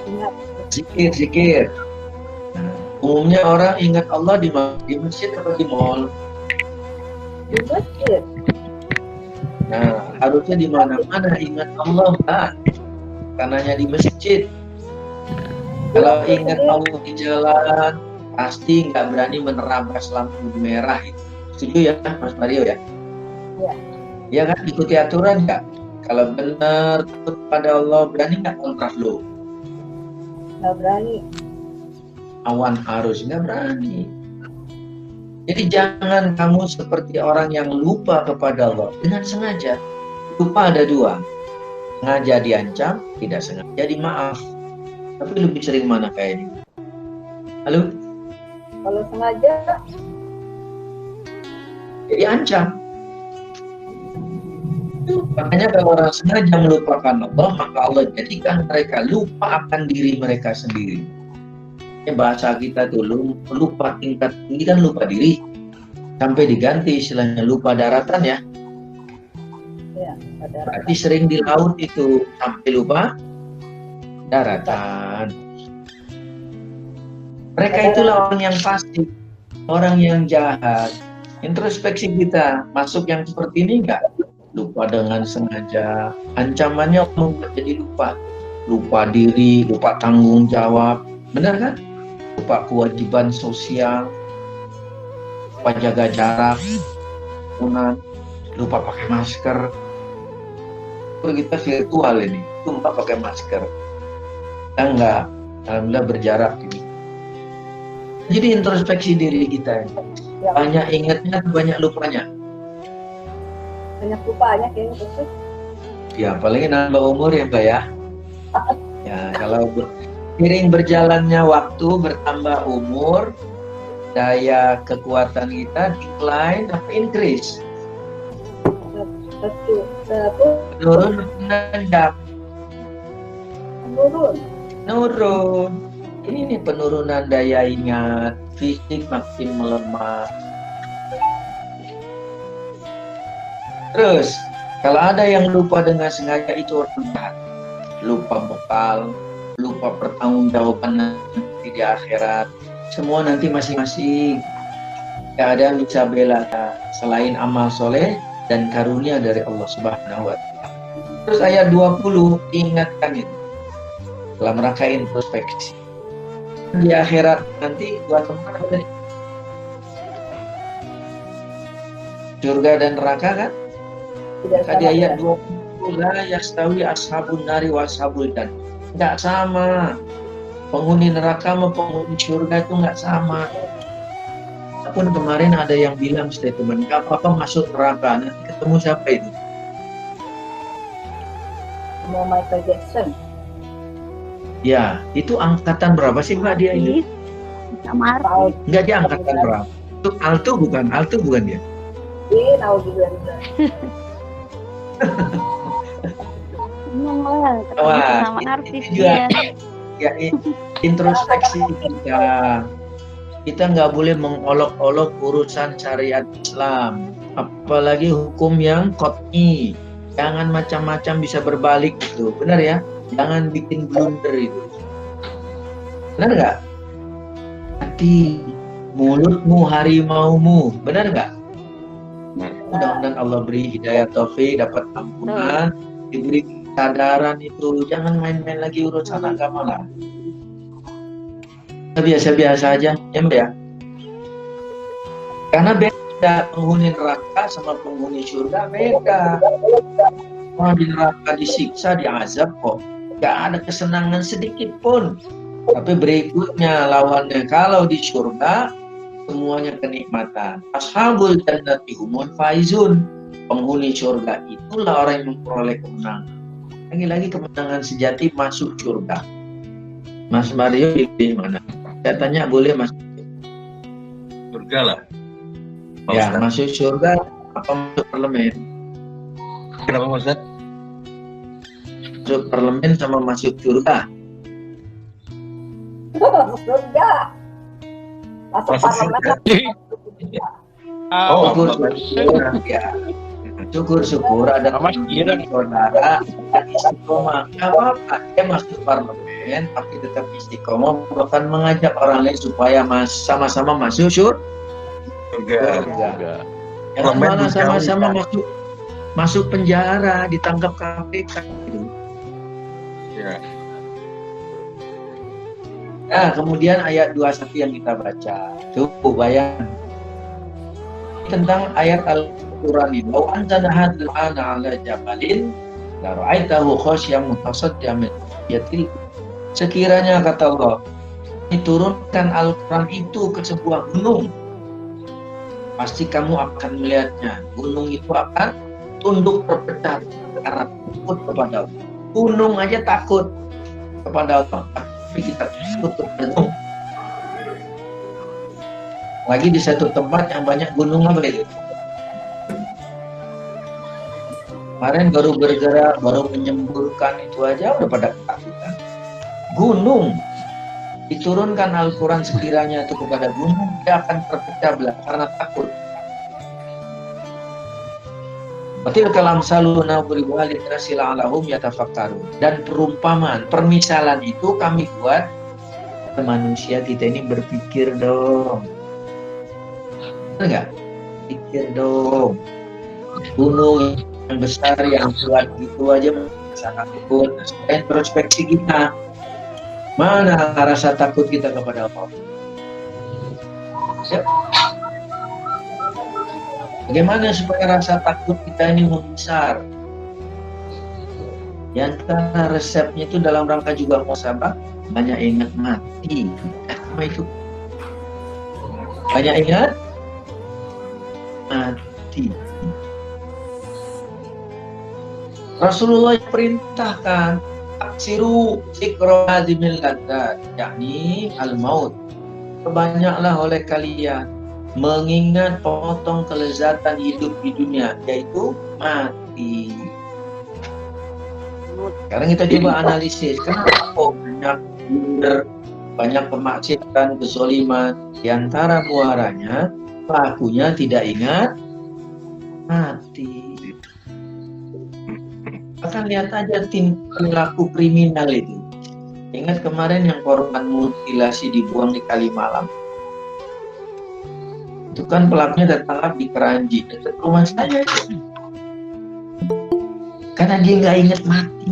[SPEAKER 4] Ingat.
[SPEAKER 2] Zikir. Nah, umumnya orang ingat Allah di masjid atau di mall?
[SPEAKER 4] Di masjid.
[SPEAKER 2] Nah, harusnya di mana-mana ingat Allah, Pak. Karenanya di masjid. Kalau ingat Allah di jalan, pasti nggak berani menerabas lampu merah. Setuju ya, Mas Mario ya?
[SPEAKER 4] Iya.
[SPEAKER 2] Ya kan, ikuti aturan nggak? Kalau benar takut pada Allah, berani nggak kontraflow?
[SPEAKER 4] Nggak berani.
[SPEAKER 2] Awan arus nggak berani. Jadi jangan kamu seperti orang yang lupa kepada Allah dengan sengaja. Lupa ada dua. Sengaja diancam, tidak sengaja dimaaf. Tapi lebih sering mana kayaknya? Halo?
[SPEAKER 4] Kalau sengaja,
[SPEAKER 2] Jadi ancam. Makanya kalau orang sengaja melupakan Allah, maka Allah jadikan mereka lupa akan diri mereka sendiri. Bahasa kita tuh lupa tingkat tinggi kan lupa diri, sampai diganti istilahnya lupa daratan ya.
[SPEAKER 4] ya, pada
[SPEAKER 2] Berarti sering di laut itu sampai lupa daratan. Mereka itulah orang yang fasik, orang yang jahat. Introspeksi kita masuk yang seperti ini enggak? Lupa dengan sengaja. Ancamannya membuat jadi lupa diri, lupa tanggung jawab. Benar kan? Lupa kewajiban sosial, lupa jaga jarak, lupa pakai masker. Kalau kita virtual ini, lupa pakai masker. Kita enggak, alhamdulillah berjarak ini. Jadi introspeksi diri kita ini.
[SPEAKER 4] Ya.
[SPEAKER 2] Banyak ingatnya, banyak lupanya.
[SPEAKER 4] banyak lupanya kayaknya terus.
[SPEAKER 2] Ya, apalagi nambah umur ya Mbak ya. Ya, kalau seiring berjalannya waktu, bertambah umur, daya kekuatan kita decline atau increase.
[SPEAKER 4] Betul.
[SPEAKER 2] Menurun, menanjak, menurun. Ini nih penurunan daya ingat, fisik makin melemah. Terus, kalau ada yang lupa dengan sengaja itu orang jahat. Lupa bekal, lupa pertanggungjawaban nanti di akhirat. Semua nanti masing-masing. Gak ada yang bisa bela selain amal soleh dan karunia dari Allah Subhanahu wa Ta'ala. Terus ayat 20 ingatkan itu dalam rangka introspeksi. Di akhirat nanti buat teman apa tadi? Surga dan neraka kan? Di ayat 20 la yastawi ashabun nari wa ashabul jannah. Enggak sama. Penghuni neraka sama penghuni surga itu enggak sama. Walaupun kemarin ada yang bilang statement, enggak apa-apa masuk neraka, nanti ketemu siapa itu?
[SPEAKER 4] Mau Michael Jackson.
[SPEAKER 2] Ya, itu angkatan berapa sih Mbak dia itu?
[SPEAKER 5] Sama
[SPEAKER 4] Tahu.
[SPEAKER 2] Enggak, dia angkatan berapa? Itu alto bukan dia?
[SPEAKER 4] Tahu juga.
[SPEAKER 5] Seneng lah ketemu
[SPEAKER 2] Wah,
[SPEAKER 5] sama
[SPEAKER 2] ini
[SPEAKER 5] artis
[SPEAKER 2] juga.
[SPEAKER 5] dia.
[SPEAKER 2] Ya, introspeksi kita nggak boleh mengolok-olok urusan syariat Islam, apalagi hukum yang qat'i. Jangan macam-macam bisa berbalik itu, benar ya? Jangan bikin blunder itu, benar nggak? Hati mulutmu harimaumu, benar nggak? Mudah-mudahan Allah beri hidayah taufik, dapat ampunan, diberi kesadaran itu. Jangan main-main lagi urusan agama lah. Biasa-biasa aja, ya. Karena beda penghuni neraka sama penghuni surga, beda. Orang di neraka disiksa, diazab kok, gak ada kesenangan sedikit pun. Tapi berikutnya lawannya, kalau di surga semuanya kenikmatan. Ashabul jannati humul faizun. Penghuni surga itulah orang yang memperoleh kemenangan. Lagi-lagi kemenangan sejati masuk surga. Mas Mario pilih mana? Saya tanya, boleh masuk
[SPEAKER 1] Surga lah.
[SPEAKER 2] ya, masuk surga apa masuk parlemen?
[SPEAKER 1] Kenapa Ustaz?
[SPEAKER 2] Masuk parlemen sama masuk surga?
[SPEAKER 4] Surga. Masuk parlemen.
[SPEAKER 1] Oh,
[SPEAKER 2] Syukur-syukur ya. Syukur-syukur ada saudara yang istiqomah. Gak apa-apa, dia masuk parlemen tapi tetap istiqomah, bahkan mengajak orang lain supaya sama-sama masuk surga. Jangan malah sama-sama masuk penjara, ditangkap KPK gitu.
[SPEAKER 1] Ya.
[SPEAKER 2] Nah, kemudian ayat 21 yang kita baca. Cukup bayang tentang ayat Al-Quran ini. Lau anzalna hadzal ana 'ala jabalin la ra'aitahu khashyam mutasaddian min khasyatillah. Sekiranya kata Allah, diturunkan Al-Quran itu ke sebuah gunung, pasti kamu akan melihatnya. Gunung itu akan tunduk berpecah karena takut kepada Allah. Gunung aja takut kepada Allah, tapi kita takut kepada gunung. Lagi di satu tempat yang banyak gunung apa itu? Kemarin baru bergerak, baru menyemburkan itu aja udah pada ketakutan. Gunung diturunkan Al-Quran sekiranya itu kepada gunung, dia akan terpecah belah karena takut. Batil kalam saluna beribu alidrasi la'alahum yatafakkarun. Dan perumpamaan, permisalan itu kami buat manusia kita ini berpikir dong. Benar nggak? Pikir dong. Gunung yang besar yang kuat gitu aja sangat takut. Introspeksi kita. Mana rasa takut kita kepada Allah? Ya. Bagaimana supaya rasa takut kita ini membesar? Yang antara resepnya itu dalam rangka juga muhasabah, banyak ingat mati. Apa itu? Banyak ingat mati. Rasulullah perintahkan aksiru zikra hadimil ladzat, yakni al-maut. Perbanyaklah oleh kalian mengingat potong kelezatan hidup di dunia, yaitu mati. Sekarang kita coba analisis, kenapa kok banyak pemaksiatan, kezaliman, di antara muaranya pelakunya tidak ingat mati. Bahkan lihat aja perilaku kriminal itu. Ingat kemarin yang korban mutilasi dibuang di Kalimalang. Itu kan pelakunya tertangkap di Keranji, dekat rumah saya. Karena dia nggak ingat mati.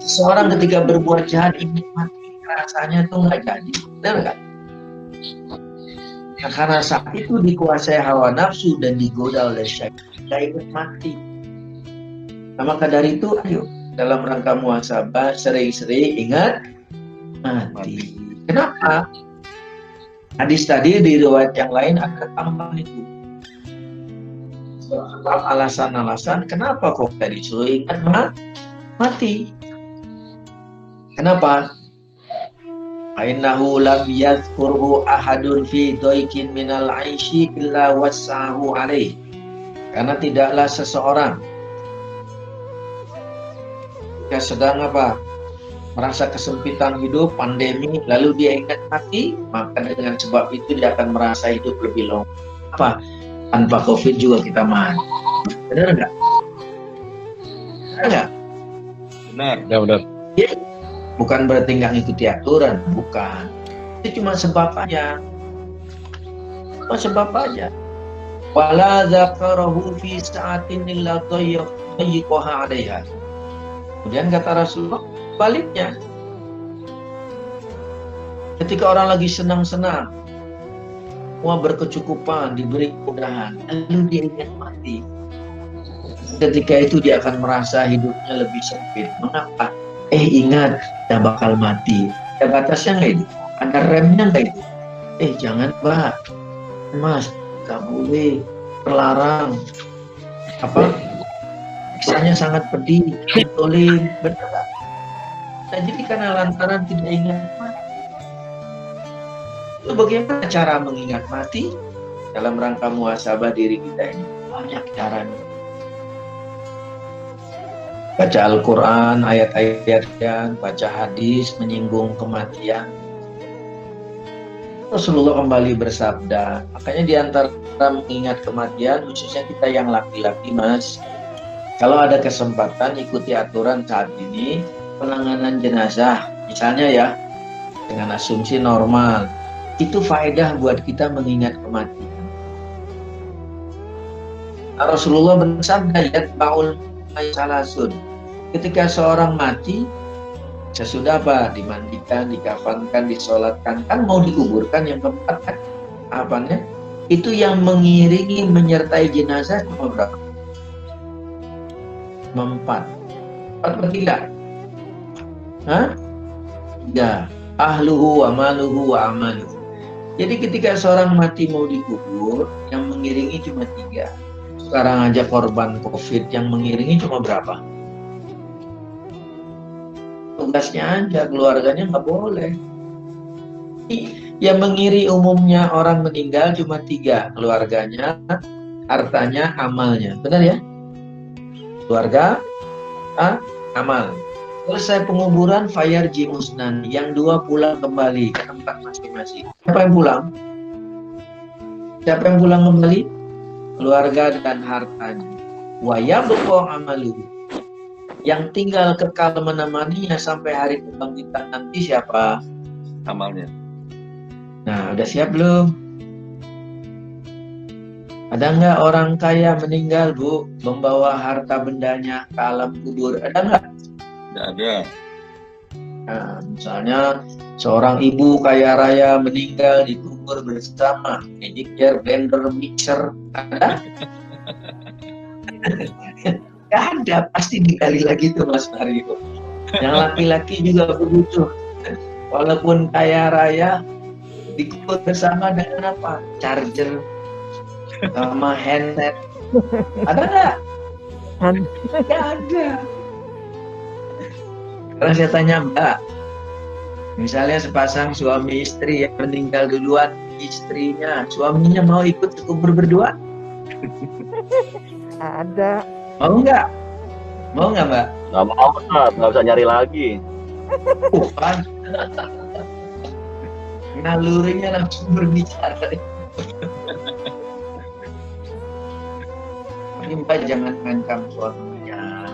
[SPEAKER 2] Seseorang ketika berbuat jahat ingat mati, rasanya tuh nggak jadi, benar nggak? Nah, karena saat itu dikuasai hawa nafsu dan digoda oleh syaitan, nggak ingat mati. Nah, maka dari itu, ayo dalam rangka muhasabah sering-sering ingat mati. Kenapa? Hadis tadi di riwayat yang lain ada tambahan itu. Alasan-alasan kenapa kok tadi disuruh ingat mati? Kenapa? Ainahu lam yadhkurhu ahadun fi daikin minal aishi illa wassahu alaih. Karena tidaklah seseorang yang sedang apa? merasa kesempitan hidup, pandemi, lalu dia ingat mati, maka dengan sebab itu dia akan merasa hidup lebih long. Apa? Tanpa COVID juga kita mati. Benar nggak? Benar nggak?
[SPEAKER 7] Benar. Ya, benar.
[SPEAKER 2] Ya, bukan berarti nggak ngikuti aturan, bukan. Itu cuma sebab aja. Cuma sebab aja. Wala dzakarahu fi sa'atin illa tayyiqaha 'alaiha. Kemudian kata Rasulullah, baliknya. Ketika orang lagi senang-senang, semua berkecukupan, diberi kemudahan, lalu dia ingat mati. Ketika itu dia akan merasa hidupnya lebih sempit. Mengapa? Ingat, kita bakal mati. Ada batasnya nggak itu? Ada remnya nggak itu? Jangan Mbak, Mas, nggak boleh, terlarang. Apa? Kisahnya sangat pedih, tolim, benar. Nah, jadi karena lantaran tidak ingat mati. Lalu bagaimana cara mengingat mati? Dalam rangka muhasabah diri kita ini banyak caranya. Baca Al-Quran, ayat-ayatnya, baca hadis, menyinggung kematian. Rasulullah kembali bersabda, makanya diantara mengingat kematian, khususnya kita yang laki-laki, Mas, kalau ada kesempatan ikuti aturan saat ini, penanganan jenazah, misalnya ya, dengan asumsi normal, itu faedah buat kita mengingat kematian. Rasulullah bersabda, yatba'ul salasun. Ketika seorang mati, sesudah apa? Dimandikan, dikafankan, disolatkan, kan mau dikuburkan yang keempat kan? Apanya? Itu yang mengiringi, menyertai jenazah cuma berapa? 4 atau 3? Hah? 3. Ahluhu wa maluhu wa amaluhu. Jadi ketika seorang mati mau dikubur, yang mengiringi cuma 3. Sekarang aja korban COVID yang mengiringi cuma berapa? Tugasnya aja, keluarganya nggak boleh. Yang mengiri umumnya orang meninggal cuma 3, keluarganya, hartanya, amalnya. Benar ya? Keluarga, amal. Selesai penguburan, fayar jimusnan. Yang 2 pulang kembali ke tempat masing-masing. Siapa yang pulang? Siapa yang pulang kembali? Keluarga dan hartanya. Wa yabqa amaluhu. Yang tinggal kekal menemaninya sampai hari kebangkitan nanti siapa?
[SPEAKER 7] Amalnya.
[SPEAKER 2] Nah, udah siap belum? Ada nggak orang kaya meninggal, Bu, membawa harta bendanya ke alam kubur? Ada nggak?
[SPEAKER 7] Tidak ada.
[SPEAKER 2] Nah, misalnya seorang ibu kaya raya meninggal dikubur bersama magic jar, blender, mixer, ada? Gak ada, pasti dikali lagi tuh Mas Mario. Yang laki-laki juga begitu. Walaupun kaya raya, dikubur bersama dengan apa? Charger, sama handset. Ada nggak? Gak ada. Karena saya tanya Mbak, misalnya sepasang suami istri yang meninggal duluan, istrinya, suaminya mau ikut kubur berdua?
[SPEAKER 8] Ada.
[SPEAKER 2] Mau nggak? Mau nggak Mbak?
[SPEAKER 9] Nggak mau, nggak usah nyari lagi.
[SPEAKER 2] Kan? Nalurinya langsung berbicara. Mbak jangan ngancam suaminya.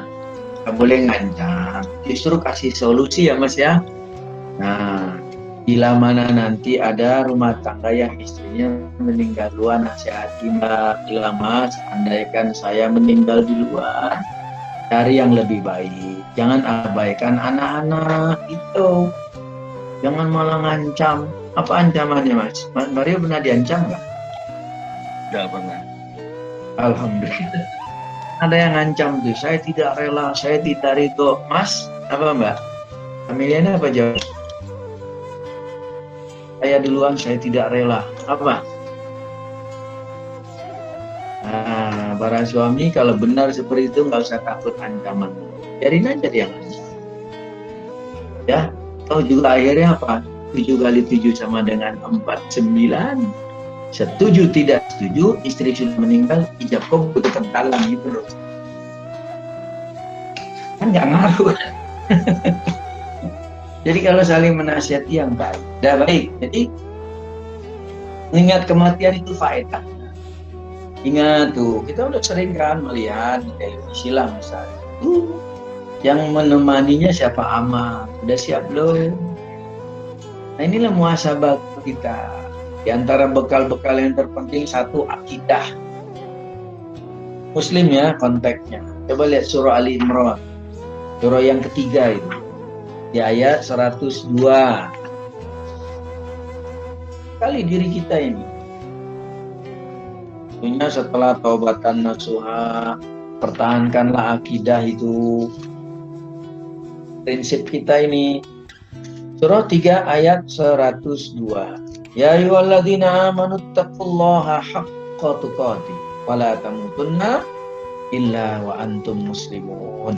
[SPEAKER 2] Nggak boleh ngancam. Justru kasih solusi ya Mas ya. Nah, bila mana nanti ada rumah tangga yang istrinya meninggal duluan, nasihati Mbak, bila Mas, andaikan saya meninggal duluan, cari yang lebih baik. Jangan abaikan anak-anak itu. Jangan malah ngancam. Apa ancamannya Mas? Mas Mario pernah diancam nggak?
[SPEAKER 7] Tidak pernah.
[SPEAKER 2] Alhamdulillah. Ada yang ngancam tuh, saya tidak rela, saya tidak ridho. Mas, apa Mbak? Familianya apa jawab? Saya duluan, saya tidak rela. Apa? Nah, para suami kalau benar seperti itu nggak usah takut ancaman. Biarin aja dia ngancam. Ya, tahu juga akhirnya apa? 7 kali 7 sama dengan 49. Setuju tidak setuju, istri sudah meninggal, ijab kabul kentalan gitu loh. Kan nggak ngaruh. Jadi kalau saling menasihati yang baik, dah baik. Jadi ingat kematian itu faedah. Ingat tuh, kita udah sering kan melihat di televisi lah misalnya. Yang menemaninya siapa aman, udah siap belum? Nah inilah muhasabah kita. Di antara bekal-bekal yang terpenting satu akidah. Muslim ya konteksnya. Coba lihat surah Ali Imran. Surah yang ketiga itu. Di ayat 102. Kali diri kita ini. Tentunya setelah taubatan nasuha, pertahankanlah akidah itu. Prinsip kita ini. Surah 3 ayat 102. Ya ayyuhalladzina amanu taqullaha haqqa tuqatih wa la tamutunna illa wa antum muslimun.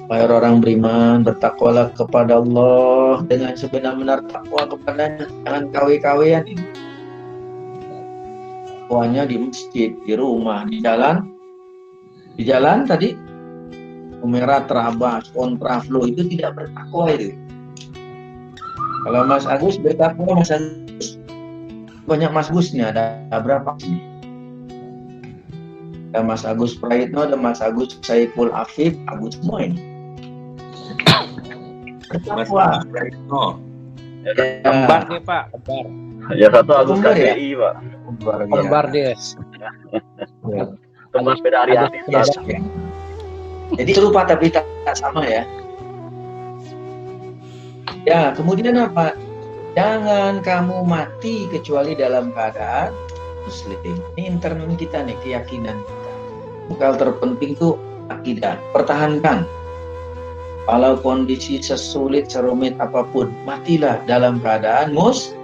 [SPEAKER 2] Wahai orang beriman, bertakwalah kepada Allah dengan sebenar-benar takwa kepadanya. Jangan kawe-kawean ini. Takwanya di masjid, di rumah, di jalan. Di jalan tadi Umera, Trabas, Kontraflow itu tidak bertakwa itu. Kalau Mas Agus bertakwa, Mas Agus banyak Mas Agusnya, ada berapa sih? Ada Mas Agus Praitno, ada Mas Agus Saiful Afif, Agus semua ini. Bertakwa.
[SPEAKER 7] Mas Praitno.
[SPEAKER 8] Kembar nih Pak, kembar.
[SPEAKER 9] Ya satu Agus
[SPEAKER 2] Kembar ya?
[SPEAKER 9] KPI Pak.
[SPEAKER 8] Kembar Des.
[SPEAKER 9] Kembar sepeda hari-hari.
[SPEAKER 2] Jadi serupa tapi tak sama ya. Ya, kemudian apa? Jangan kamu mati kecuali dalam keadaan muslim. Ini internal kita nih, keyakinan kita. Bekal terpenting tuh akidah. Pertahankan. Kalau kondisi sesulit, serumit apapun, matilah dalam keadaan muslim.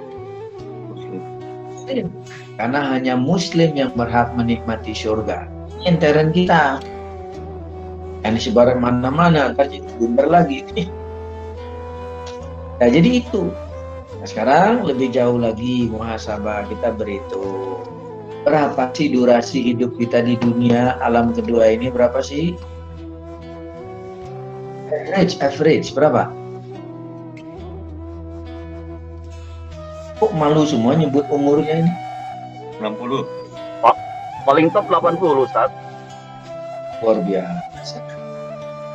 [SPEAKER 2] Karena hanya muslim yang berhak menikmati surga. Ini intern kita. Yang disebar mana-mana, ntar jadi bundar lagi. Nah, jadi itu. Nah, sekarang lebih jauh lagi muhasabah kita berhitung. Berapa sih durasi hidup kita di dunia alam kedua ini, berapa sih? Average berapa? Kok malu semua nyebut umurnya ini?
[SPEAKER 7] 60.
[SPEAKER 9] Paling top 80 Ustaz.
[SPEAKER 2] Luar biasa.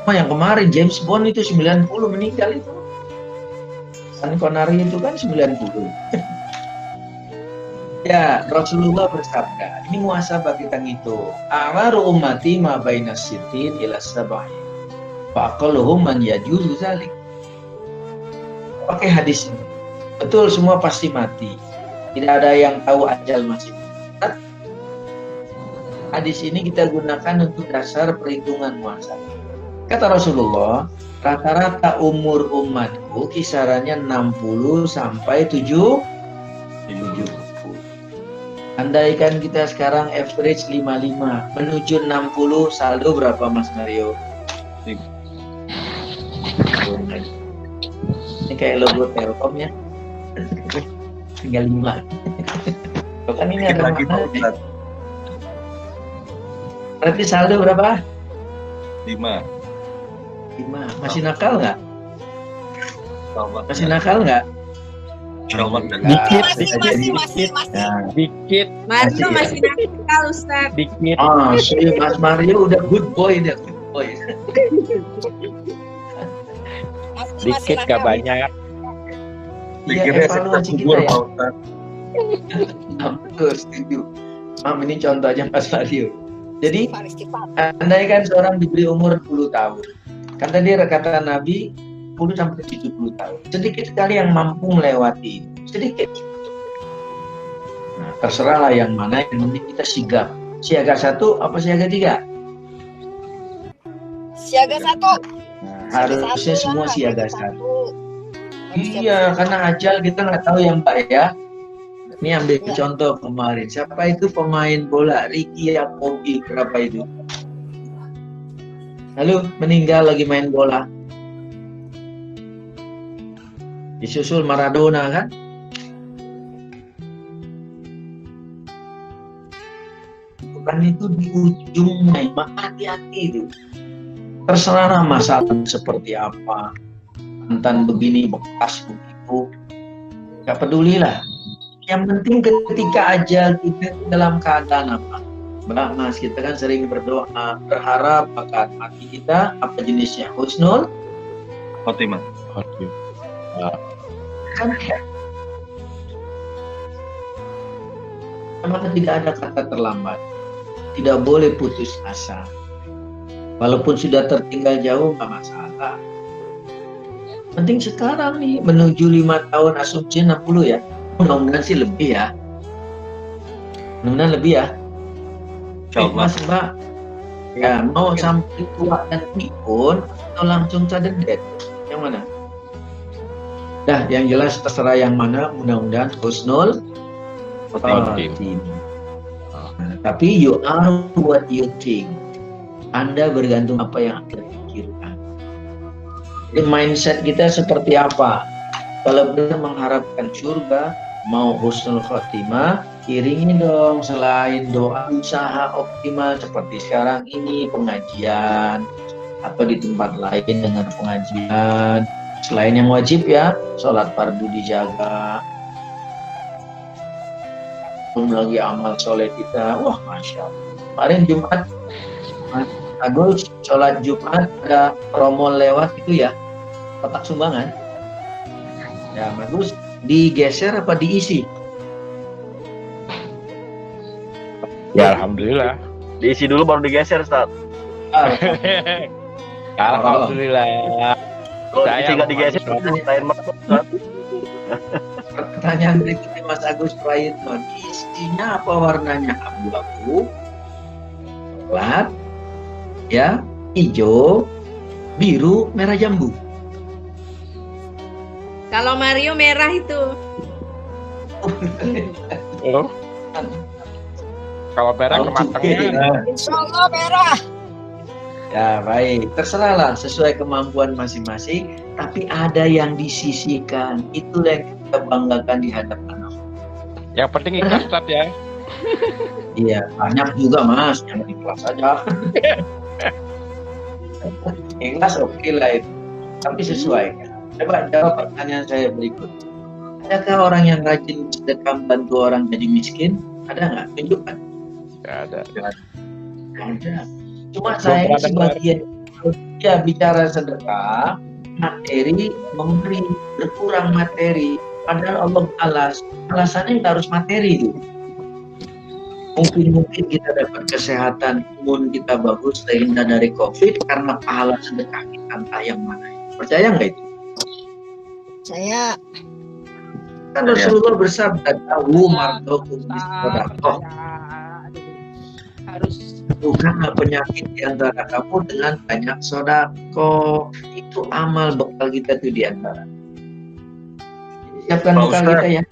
[SPEAKER 2] Oh, yang kemarin James Bond itu 90 meninggal itu. Sean Connery itu kan 90. Ya, Rasulullah bersabda, ini muhasabah kita ngitung. Amaru ummati ma bainas sittin ila sab'in. Fa aqalluhum man yajuzu zalik. Pakai hadis ini. Betul, semua pasti mati. Tidak ada yang tahu ajal masih. Hadis ini kita gunakan untuk dasar perhitungan muhasabah. Kata Rasulullah, rata-rata umur umatku kisarannya 60 sampai 70. Andaikan kita sekarang average 55 menuju 60, saldo berapa Mas Mario? Ini kayak logo Telkom ya. Tinggal 5. Kan ini ada makna. Berarti saldo berapa?
[SPEAKER 7] 5.
[SPEAKER 2] Masih nakal nggak? Masih nakal nggak?
[SPEAKER 8] Dikit.
[SPEAKER 2] Dikit.
[SPEAKER 10] Mario masih nakal Ustaz.
[SPEAKER 8] Dikit.
[SPEAKER 2] Ah, Mas Mario udah good boy dia, good boy.
[SPEAKER 8] Dikit gak banyak.
[SPEAKER 2] Iya, evaluasi kita ya. Betul, setuju. Mam, ini contohnya Mas Mario. Jadi, andaikan seorang diberi umur 10 tahun. Kan tadi kata Nabi 10 sampai 70 tahun. Sedikit sekali yang mampu melewati itu. Sedikit. Nah, terserahlah yang mana yang penting kita sigap. Siaga 1 apa siaga 3?
[SPEAKER 10] Siaga 1.
[SPEAKER 2] Nah, harusnya semua siaga 1. Iya, karena ajal kita nggak tahu yang baik ya. Ini ambil contoh kemarin. Siapa itu pemain bola? Ricky Yakobi, berapa itu? Lalu meninggal lagi main bola. Disusul Maradona kan? Bukan itu di ujungnya, hati-hati itu. Terserah masalah seperti apa. mantan begini, bekas begitu, nggak pedulilah. Yang penting ketika ajal kita dalam keadaan apa? Mbak Mas, kita kan sering berdoa, berharap akan mati kita apa jenisnya? Husnul
[SPEAKER 7] Khotimah.
[SPEAKER 2] Kan ya. Maka tidak ada kata terlambat. Tidak boleh putus asa. Walaupun sudah tertinggal jauh, nggak masalah. Penting sekarang nih, menuju 5 tahun asumsi 60 ya. Mudah-mudahan sih lebih ya. Mudah-mudahan lebih ya. Mas Mbak, ya mau sampai tua dan pun atau langsung sudden death? Yang mana? Dah, yang jelas terserah yang mana. Mudah-mudahan husnul khotimah. Tapi you are what you think. Anda bergantung apa yang Anda pikirkan. Jadi mindset kita seperti apa? Kalau benar mengharapkan surga, mau husnul khotimah, iringi dong selain doa usaha optimal seperti sekarang ini pengajian atau di tempat lain dengan pengajian. Selain yang wajib ya, sholat fardu dijaga. Belum lagi amal soleh kita, wah masya Allah. Kemarin Jumat, Agus sholat Jumat ada promo lewat itu ya, kotak sumbangan. Ya Agus digeser apa diisi?
[SPEAKER 8] Ya alhamdulillah.
[SPEAKER 9] Diisi dulu baru digeser, Ustaz.
[SPEAKER 8] Alhamdulillah.
[SPEAKER 9] Kalau diisi nggak digeser, lain masuk, Ustaz.
[SPEAKER 2] Pertanyaan berikutnya Mas Agus Prayitno, isinya apa warnanya? Abu-abu, coklat, ya, hijau, biru, merah jambu.
[SPEAKER 10] Kalau Mario merah itu.
[SPEAKER 8] Oh. Kalau merah kematangan.
[SPEAKER 10] Insya Allah merah.
[SPEAKER 2] Ya baik, terserahlah sesuai kemampuan masing-masing. Tapi ada yang disisihkan, itulah yang kita banggakan di hadapan Allah.
[SPEAKER 8] Yang penting ikhlas Ustaz ya.
[SPEAKER 2] Iya, banyak juga Mas, yang ikhlas saja. Ikhlas oke lah itu, tapi sesuai. Coba jawab pertanyaan saya berikut. Adakah orang yang rajin sedekah bantu orang jadi miskin? Ada nggak? Tunjukkan.
[SPEAKER 8] Nggak ada.
[SPEAKER 2] Ada. Cuma saya sebagian ya bicara sedekah, materi memberi, berkurang materi. Padahal Allah balas. Alasannya nggak harus materi itu. Mungkin kita dapat kesehatan, imun kita bagus, terhindar dari COVID karena pahala sedekah kita entah yang mana. Percaya nggak itu?
[SPEAKER 10] Saya
[SPEAKER 2] Kan Rasulullah bersabda, tahu mardokum bisodaqoh.
[SPEAKER 10] harus
[SPEAKER 2] Bukanlah penyakit di antara kamu dengan banyak sodako. Itu amal bekal kita tuh di antara. Siapkan
[SPEAKER 1] Pak
[SPEAKER 2] bekal
[SPEAKER 1] Ustadz.
[SPEAKER 2] kita ya.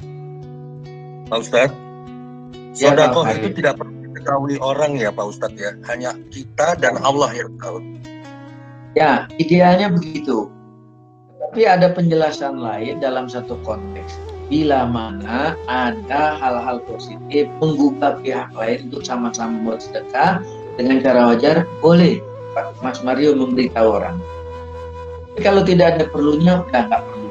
[SPEAKER 1] Pak Ustadz,
[SPEAKER 2] Ya,
[SPEAKER 1] sodakoh
[SPEAKER 2] Pak
[SPEAKER 1] itu
[SPEAKER 2] Farid.
[SPEAKER 1] tidak perlu diketahui orang ya Pak Ustadz ya. Hanya kita dan Allah yang tahu.
[SPEAKER 2] Ya, idealnya begitu. Tapi ada penjelasan lain dalam satu konteks. Bila mana ada hal-hal positif menggugah pihak lain untuk sama-sama buat sedekah dengan cara wajar, boleh Pak Mas Mario memberitahu orang. Tapi kalau tidak ada perlunya, udah nggak perlu.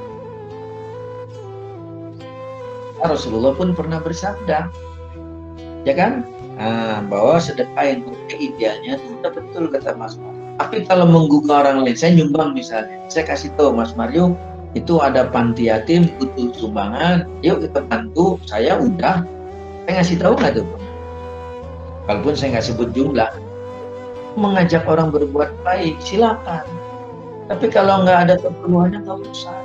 [SPEAKER 2] Nah, Rasulullah pun pernah bersabda, ya kan? Nah, bahwa sedekah yang idealnya sudah betul kata Mas Mario. Tapi kalau menggugah orang lain, saya nyumbang misalnya, saya kasih tahu Mas Mario, itu ada panti yatim butuh sumbangan, yuk kita bantu. Saya udah, saya ngasih tahu nggak tuh? Walaupun saya nggak sebut jumlah, mengajak orang berbuat baik silakan. Tapi kalau nggak ada keperluannya nggak usah.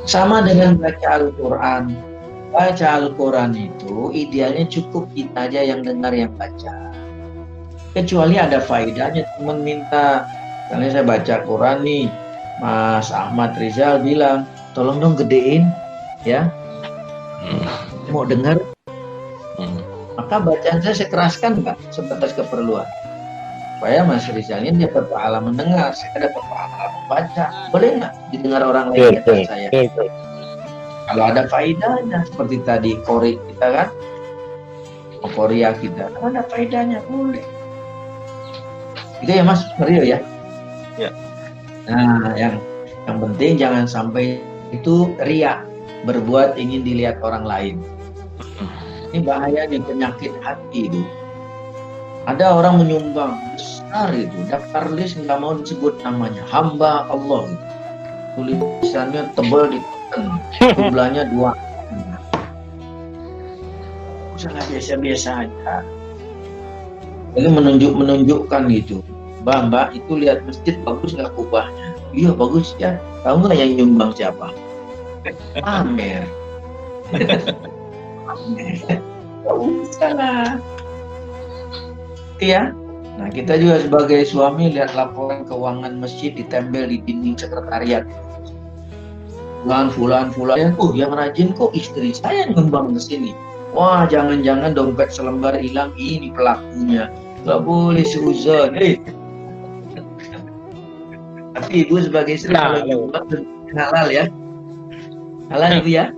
[SPEAKER 2] Sama dengan baca Al-Quran. Baca Al-Quran itu idealnya cukup kita aja yang dengar yang baca. Kecuali ada faedahnya, teman minta, misalnya saya baca Quran nih, Mas Ahmad Rizal bilang, tolong dong gedein, ya, mau dengar, maka bacaan saya keraskan nggak sebatas keperluan, supaya Mas Rizal ini dapat pahala mendengar, saya dapat pahala membaca, boleh nggak didengar orang lain kata saya? Kalau ada faedahnya, seperti tadi Kori kita kan, Korea kita, kalau ada faedahnya boleh. Itu ya Mas Mario ya.
[SPEAKER 1] Ya.
[SPEAKER 2] Nah, yang Yang penting jangan sampai itu riak, berbuat ingin dilihat orang lain. Ini bahayanya penyakit hati itu. Ada orang menyumbang besar itu, daftar list nggak mau disebut namanya, hamba Allah. Tulisannya tebal di jumlahnya 2. Sangat biasa-biasa aja. Jadi menunjukkan gitu. Mbak itu lihat masjid bagus nggak kubahnya? Iya bagus ya. Tahu nggak yang nyumbang siapa? Pamer. Salah. Ya. Nah kita juga sebagai suami lihat laporan keuangan masjid ditempel di dinding sekretariat. Fulan. Yang rajin kok istri saya nyumbang ke sini. Wah jangan-jangan dompet selembar hilang, ini pelakunya. Gak boleh seuzon. Tapi ibu sebagai istri kalau nyumbang halal ya. Halal itu ya.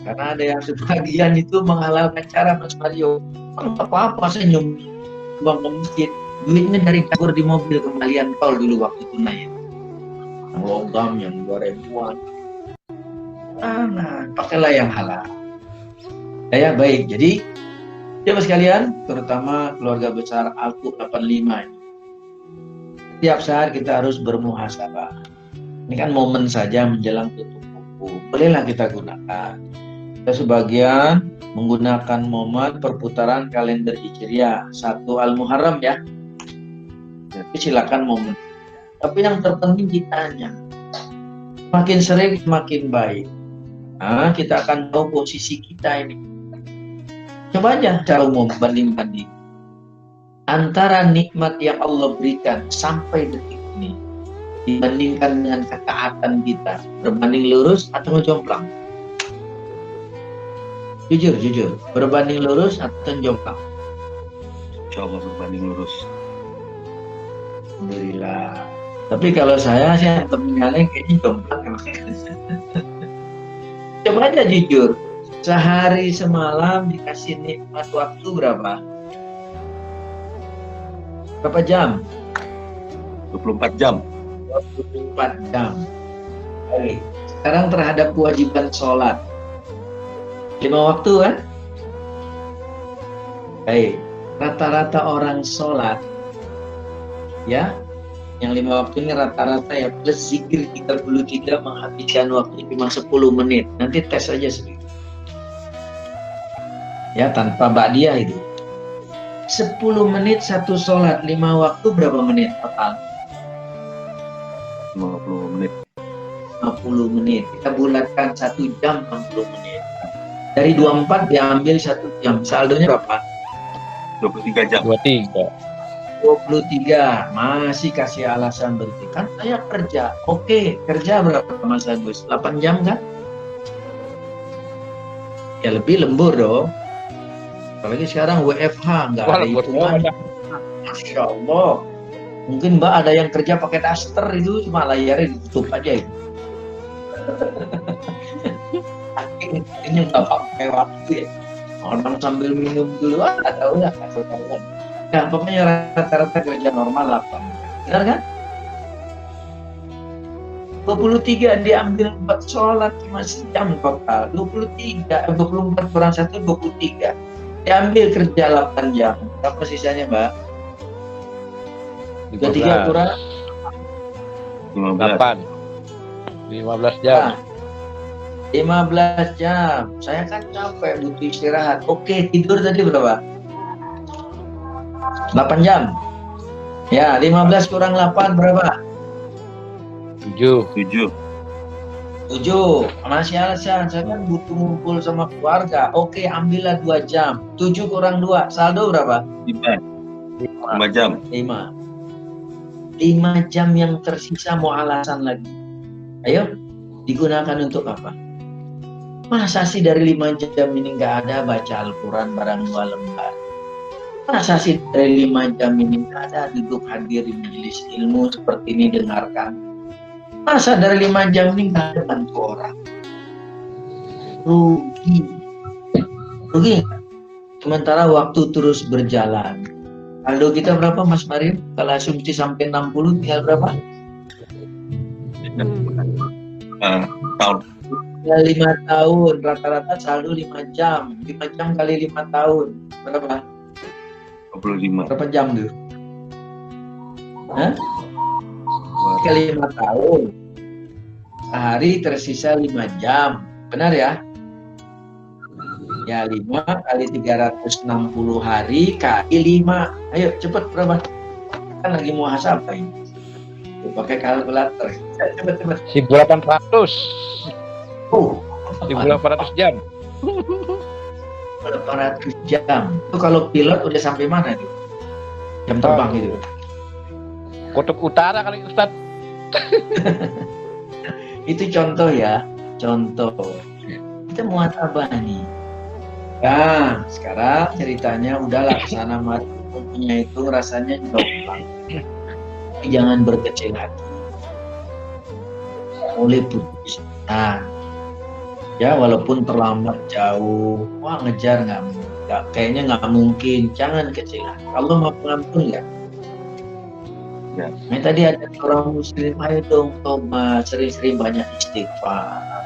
[SPEAKER 2] Karena ada yang sebagian itu menghalalkan cara Mas Mario. Apa-apa saya nyumbang ke masjid, duitnya dari kabur di mobil kembalian tol dulu waktu tunai. Logam yang 2000-an. Nah, pakailah yang halal. Ya baik. Jadi Jemaah sekalian, terutama keluarga besar Al-Quq 85 ini. Setiap saat kita harus bermuhasabah. Ini kan momen saja menjelang tutup buku. Bolehlah kita gunakan. Kita sebagian menggunakan momen perputaran kalender Hijriah 1 Al-Muharram ya. Jadi silakan momen. Tapi yang terpenting kitanya. Semakin sering semakin baik. Nah, kita akan tahu posisi kita ini. Coba aja cara umum banding-banding antara nikmat yang Allah berikan sampai detik ini dibandingkan dengan ketaatan kita, berbanding lurus atau jomplang? Jujur, berbanding lurus atau jomplang?
[SPEAKER 7] Insya Allah berbanding lurus.
[SPEAKER 2] Alhamdulillah. Tapi kalau saya tetap menyaling kayaknya jomplang. Coba aja jujur. Sehari semalam dikasih nikmat waktu berapa? Berapa jam?
[SPEAKER 7] 24 jam.
[SPEAKER 2] 24 jam. Baik. Sekarang terhadap kewajiban sholat. 5 waktu kan? Baik. Rata-rata orang sholat, ya, yang 5 waktu ini rata-rata ya plus zikir 33 menghabiskan waktu cuma 10 menit. Nanti tes aja sedikit. Ya tanpa ba'diyah itu 10 menit satu sholat 5 waktu berapa menit total?
[SPEAKER 7] 50 menit.
[SPEAKER 2] 50 menit kita bulatkan 1 jam 60 menit dari 24 diambil 1 jam, saldonya berapa?
[SPEAKER 7] 23 jam.
[SPEAKER 2] 23 masih kasih alasan berarti kan saya kerja. Oke, kerja berapa Mas Agus? 8 jam kan? Ya lebih lembur dong. Apalagi sekarang WFH nggak ada hitungan. Masya Allah. Mungkin Mbak ada yang kerja pakai daster itu cuma layarnya ditutup aja itu. Ini nggak pakai waktu ya. Orang sambil minum dulu, nggak tahu ya. Ya pokoknya rata-rata kerja normal 8. Benar kan? 23 diambil 4 sholat cuma sejam total. 24 kurang 1 23. Diambil kerja 8 jam. Berapa sisanya, Mbak? 23 kurang
[SPEAKER 8] 8. 15 jam.
[SPEAKER 2] 15 jam. Saya kan capek, butuh istirahat. Oke, tidur tadi berapa? 8 jam. Ya, 15 kurang 8 berapa?
[SPEAKER 8] 7.
[SPEAKER 2] 7. Masih alasan, saya kan butuh ngumpul sama keluarga. Oke, ambillah 2 jam. 7 kurang 2, saldo berapa?
[SPEAKER 7] 5 jam.
[SPEAKER 2] 5 jam yang tersisa mau alasan lagi. Ayo, digunakan untuk apa? Masa sih dari 5 jam ini nggak ada baca Al-Quran barang 2 lembar? Masa sih dari 5 jam ini nggak ada duduk hadir di majelis ilmu seperti ini dengarkan? Masa dari 5 jam ini nggak ada bantu orang? Rugi. Sementara waktu terus berjalan. Saldo kita berapa Mas Marim? Kalau asumsi sampai 60 tinggal berapa?
[SPEAKER 7] tahun.
[SPEAKER 2] Ya, 5 tahun, rata-rata selalu 5 jam. 5 jam kali 5 tahun. Berapa?
[SPEAKER 7] 25.
[SPEAKER 2] Berapa jam tuh? Hah? Kali 5 tahun. Sehari tersisa 5 jam. Benar ya? Ya, 5 kali 360 hari kali 5. Ayo cepet berapa? Kan lagi muhasabah ini. Pakai kalkulator. Cepet.
[SPEAKER 8] 1.800.
[SPEAKER 2] Oh,
[SPEAKER 8] 1.800 jam.
[SPEAKER 2] 800 jam. Itu kalau pilot udah sampai mana tuh? Jam terbang gitu.
[SPEAKER 8] Kutub Utara kali Ustaz.
[SPEAKER 2] Itu contoh ya, contoh. Kita muhasabah nih. Nah, sekarang ceritanya udahlah kesana mari punya itu rasanya gampang. Jangan berkecil hati. Mulai putus. Nah, ya walaupun terlambat jauh, wah ngejar kayaknya nggak mungkin. Jangan kecil hati. Allah mau pengampun nggak?
[SPEAKER 7] Ya.
[SPEAKER 2] Nah, tadi ada orang muslim, ayo dong tobat, sering-sering banyak istighfar.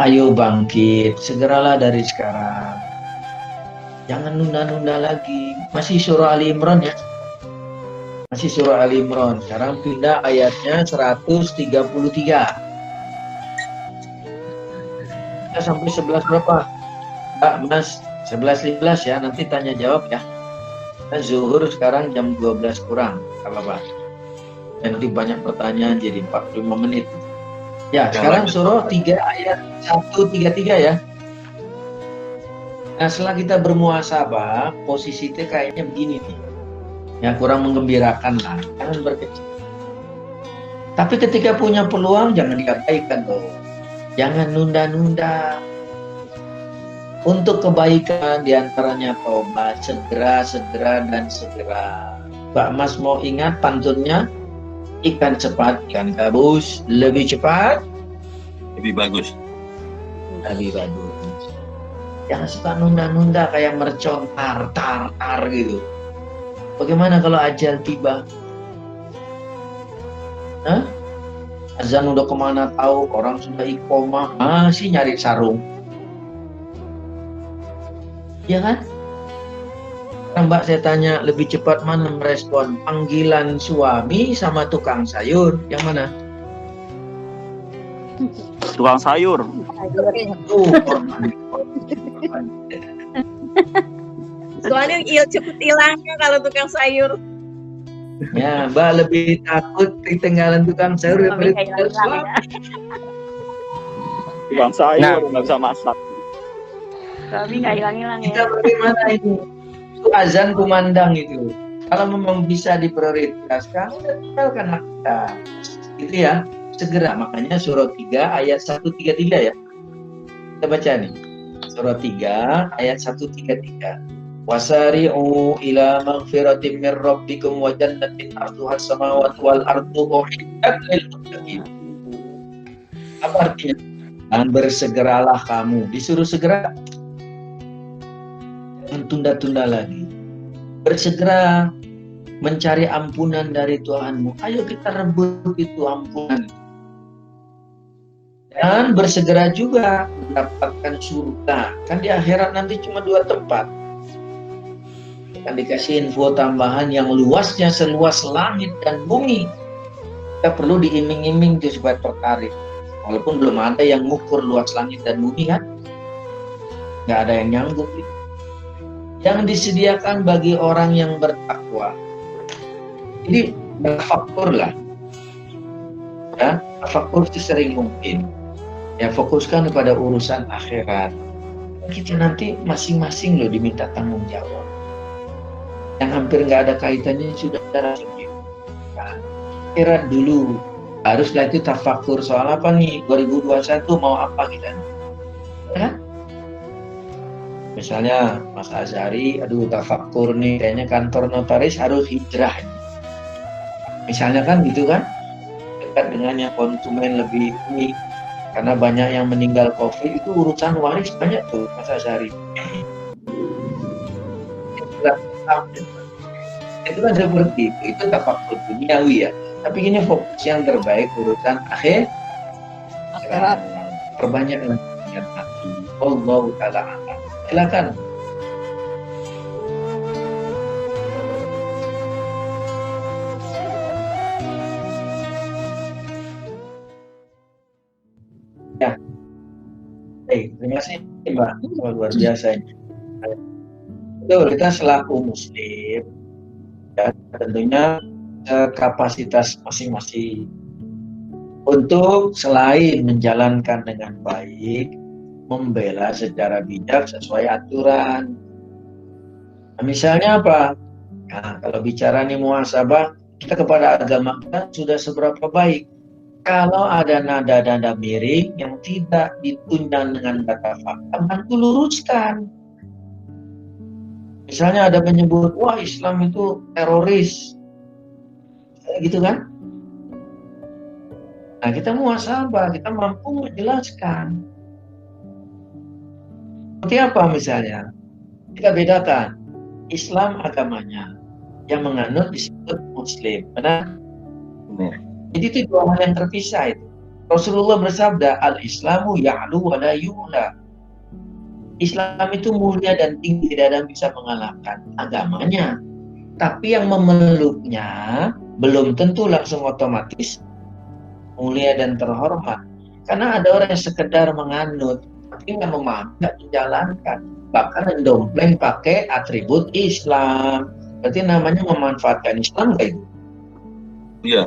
[SPEAKER 2] Ayo bangkit, segeralah dari sekarang. Jangan nunda-nunda lagi. Masih surah Ali Imran ya. Masih surah Ali Imran. Sekarang pindah ayatnya 133. Kita sampai 11 berapa? Mbak, Mas, 11.15 ya. Nanti tanya jawab ya. Nah, zuhur sekarang jam 12 kurang. Apa-apa. Nanti banyak pertanyaan jadi 45 menit. Ya, sekarang surah 3 ayat 133 ya. Nah, setelah kita bermuhasabah, posisi itu kayaknya begini nih. Ya, kurang menggembirakan lah. Jangan berkecil. Tapi ketika punya peluang, jangan diabaikan loh. Jangan nunda-nunda. Untuk kebaikan diantaranya tobat, segera, dan segera. Pak Mas mau ingat pantunnya? Ikan cepat, ikan gabus. Lebih cepat,
[SPEAKER 7] Lebih bagus.
[SPEAKER 2] lebih bagus. Jangan suka nunda-nunda kayak mercon tar gitu. Bagaimana kalau ajal tiba? Hah? Azan udah kemana tahu, orang sudah iqomah, masih nyari sarung. Ya kan? Nah, Mbak, saya tanya, lebih cepat mana merespon panggilan suami sama tukang sayur? Yang mana?
[SPEAKER 9] Tukang sayur.
[SPEAKER 10] Soalnya cepet hilangnya kalau tukang sayur.
[SPEAKER 2] Ya, Mbak lebih takut ketinggalan tukang sayur daripada tukang suami.
[SPEAKER 9] Tukang sayur nggak bisa masak.
[SPEAKER 5] Suami nggak hilang-hilang ya.
[SPEAKER 2] Kita bagaimana ini? Itu azan kumandang itu. Kalau memang bisa diprioritaskan, tinggalkan hak kita. Gitu ya. Segera, makanya surah 3 ayat 133 ya. Kita baca nih. Surah 3 ayat 133. Wasari'u ila maghfiratin min rabbikum wa jannatin arduha as-samawati wal ardu uiddat lil muttaqin. Apa artinya? Dan bersegeralah kamu. Disuruh segera. Jangan tunda-tunda lagi. Bersegera mencari ampunan dari Tuhanmu. Ayo kita rebut itu ampunan. Dan bersegera juga mendapatkan surga. Kan di akhirat nanti cuma 2 tempat. Akan dikasih info tambahan yang luasnya seluas langit dan bumi. Kita perlu diiming-iming itu supaya tertarik. Walaupun belum ada yang mengukur luas langit dan bumi kan. Nggak ada yang nyanggup gitu. Yang disediakan bagi orang yang bertakwa. Jadi berfaktur lah. Ya, berfaktur itu sering mungkin. Ya, fokuskan kepada urusan akhirat. Kita nanti masing-masing loh diminta tanggung jawab. Yang hampir nggak ada kaitannya sudah langsung nah, akhirat dulu. Haruslah itu tafakur soal apa nih? 2021 mau apa kita? Ya? Misalnya Mas Azhari, aduh tafakur nih, kayaknya kantor notaris harus hijrah. Misalnya kan gitu kan? Dekat dengan yang konsumen lebih ini. Karena banyak yang meninggal COVID, itu urusan waris banyak tuh Mas Azhari. Itu kan seperti itu tafakur duniawi ya. Tapi ini fokus yang terbaik urusan akhir.
[SPEAKER 4] Sehat.
[SPEAKER 2] Perbanyaklah niat hati. Allah taala alam. Silakan. Ya. Baik, terima kasih Mbak. Luar biasa ini. Betul, kita selaku muslim ya, tentunya kapasitas masing-masing untuk selain menjalankan dengan baik, membela secara bijak sesuai aturan. Nah, misalnya apa? Nah, kalau bicara nih muhasabah, kita kepada agama kita sudah seberapa baik. Kalau ada nada-nada miring yang tidak ditunjang dengan data fakta, bantu luruskan. Misalnya ada menyebut, wah Islam itu teroris, gitu kan? Nah kita muhasabah, kita mampu menjelaskan. Seperti apa misalnya? Kita bedakan Islam agamanya, yang menganut disebut Muslim, benar? Jadi itu dua hal yang terpisah itu. Rasulullah bersabda, al-Islamu ya'lu wa la yu'la. Islam itu mulia dan tinggi, tidak ada yang bisa mengalahkan agamanya. Tapi yang memeluknya belum tentu langsung otomatis mulia dan terhormat. Karena ada orang yang sekedar menganut, tapi nggak memahami, nggak menjalankan. Bahkan mendompleng pakai atribut Islam. Berarti namanya memanfaatkan Islam nggak itu?
[SPEAKER 7] Iya.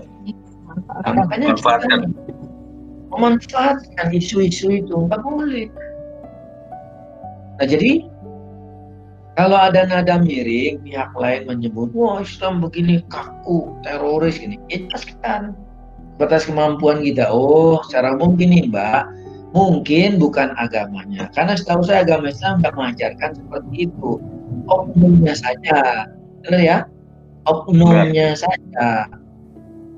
[SPEAKER 2] Nah, makanya kita memanfaatkan isu-isu itu nggak boleh. Nah jadi kalau ada nada miring, pihak lain menyebut, wah Islam begini kaku, teroris ini, jelaskan batas kemampuan kita. Oh, secara umum gini Mbak, mungkin bukan agamanya, karena setahu saya agama Islam nggak mengajarkan seperti itu. Oknumnya saja, benar ya? Oknumnya saja.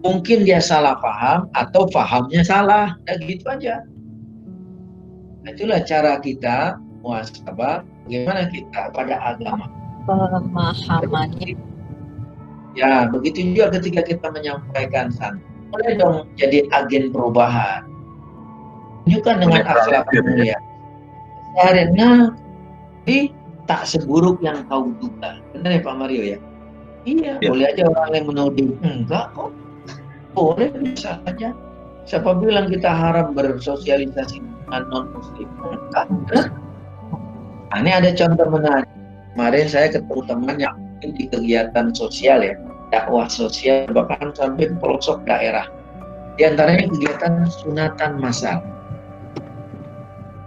[SPEAKER 2] Mungkin dia salah paham atau pahamnya salah, ya gitu aja. Nah, itulah cara kita muhasabah, bagaimana kita pada agama.
[SPEAKER 4] Pemahamannya.
[SPEAKER 2] Ya, begitu juga ketika kita menyampaikan santai. Boleh dong jadi agen perubahan. Tunjukkan dengan akhlak mulia. Karena ini tak seburuk yang kau duga. Benar ya Pak Mario ya? Iya, boleh aja orang yang menuding. Enggak kok. Boleh, bisa saja. Siapa bilang kita haram bersosialisasi dengan non-muslim? Enggak. Nah, ini ada contoh menarik. Kemarin saya ketemu teman yang di kegiatan sosial ya, dakwah sosial, bahkan sampai pelosok daerah. Di antaranya kegiatan sunatan massal.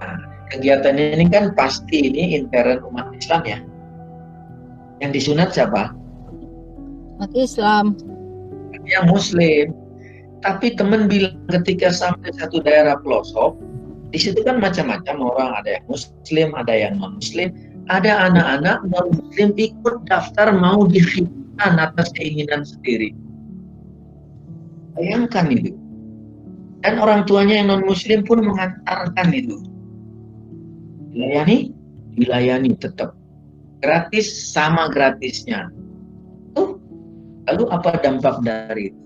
[SPEAKER 2] Nah, kegiatan ini kan pasti ini intern umat Islam ya. Yang disunat siapa?
[SPEAKER 4] Umat Islam.
[SPEAKER 2] Yang Muslim. Tapi teman bilang ketika sampai satu daerah pelosok, di situ kan macam-macam orang, ada yang Muslim, ada yang non-Muslim, ada anak-anak non-Muslim ikut daftar mau dihidupkan atas keinginan sendiri. Bayangkan itu. Dan orang tuanya yang non-Muslim pun mengantarkan itu. Dilayani tetap. Gratis sama gratisnya. Lalu apa dampak dari itu?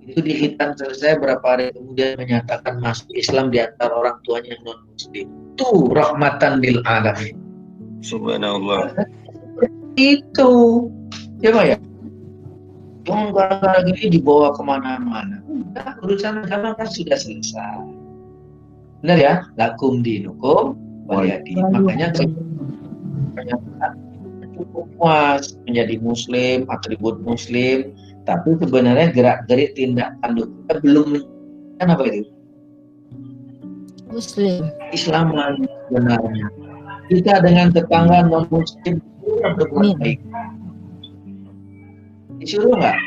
[SPEAKER 2] Itu dihitan selesai berapa hari kemudian menyatakan masuk Islam di antara orang tuanya yang non-Muslim. Itu rahmatan lil alamin.
[SPEAKER 7] Subhanallah.
[SPEAKER 2] Itu. Ya Pak ya? Jangan gara-gara gini dibawa kemana-mana. Udah, urusan agama kan sudah selesai. Benar ya? Lakum dinukum waliyadin. Makanya cukup puas menjadi Muslim, atribut Muslim, tapi sebenarnya gerak-gerik tindak tanduk kita belum kan apa itu? Muslim. Islaman sebenarnya. Kita dengan tetangga non-Muslim sudah berbuat baik. Disuruh nggak?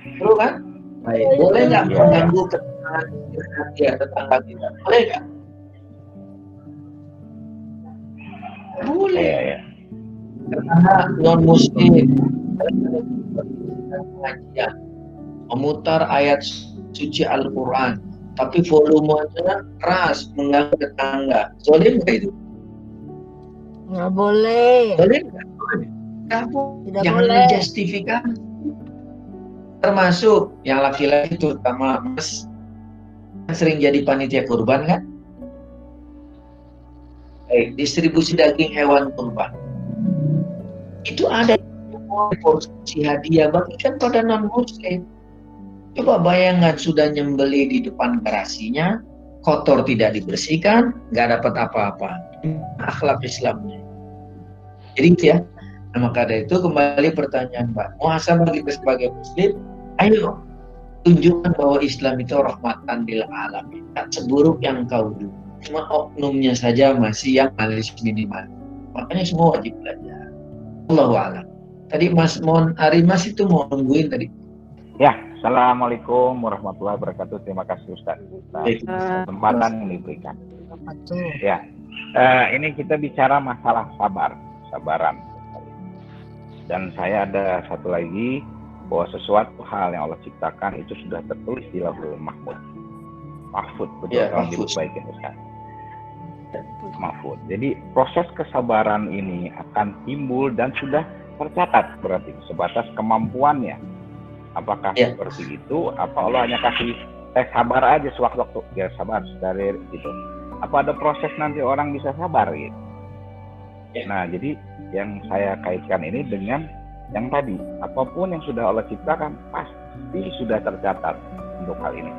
[SPEAKER 2] Disuruh kan? Baik. Boleh nggak mengganggu ketenangan tetangga kita? Boleh nggak? Boleh ya. Karena non muslim pengajian memutar ayat suci Al-Quran tapi volumenya keras mengganggu tetangga, boleh nggak itu?
[SPEAKER 4] Nggak boleh.
[SPEAKER 2] Boleh nggak? Tidak jangan boleh menjustifikasi. Termasuk yang laki-laki terutama mas sering jadi panitia kurban kan? Distribusi daging hewan kurban. Itu ada porsi hadiah bagikan pada non-muslim. Coba bayangkan sudah nyembeli di depan garasinya, kotor tidak dibersihkan, nggak dapat apa-apa. Akhlak Islamnya. Jadi itu ya. Nah, maka dari itu kembali pertanyaan Pak. Muhasabah kita sebagai muslim, ayo tunjukkan bahwa Islam itu rahmatan lil alamin. Tak seburuk yang kau dulu. Cuma oknumnya saja masih yang malis minimal. Makanya semua wajib belajar. Allahu a'lam. Tadi Mas Arimas itu mau nungguin tadi.
[SPEAKER 8] Ya, assalamualaikum warahmatullahi wabarakatuh. Terima kasih Ustaz. Kesempatan yang diberikan. Ya, ini kita bicara masalah sabaran. Dan saya ada satu lagi, bahwa sesuatu hal yang Allah ciptakan itu sudah tertulis di Lauhul Mahfud, betul kalau diperbaiki Ustaz. Mahfud. Jadi proses kesabaran ini akan timbul dan sudah tercatat, berarti sebatas kemampuannya. Apakah seperti itu? Apa Allah hanya kasih sabar aja sewaktu-waktu ya sabar dari itu? Apa ada proses nanti orang bisa sabar gitu? Nah, jadi yang saya kaitkan ini dengan yang tadi, apapun yang sudah Allah ciptakan pasti sudah tercatat untuk hal ini.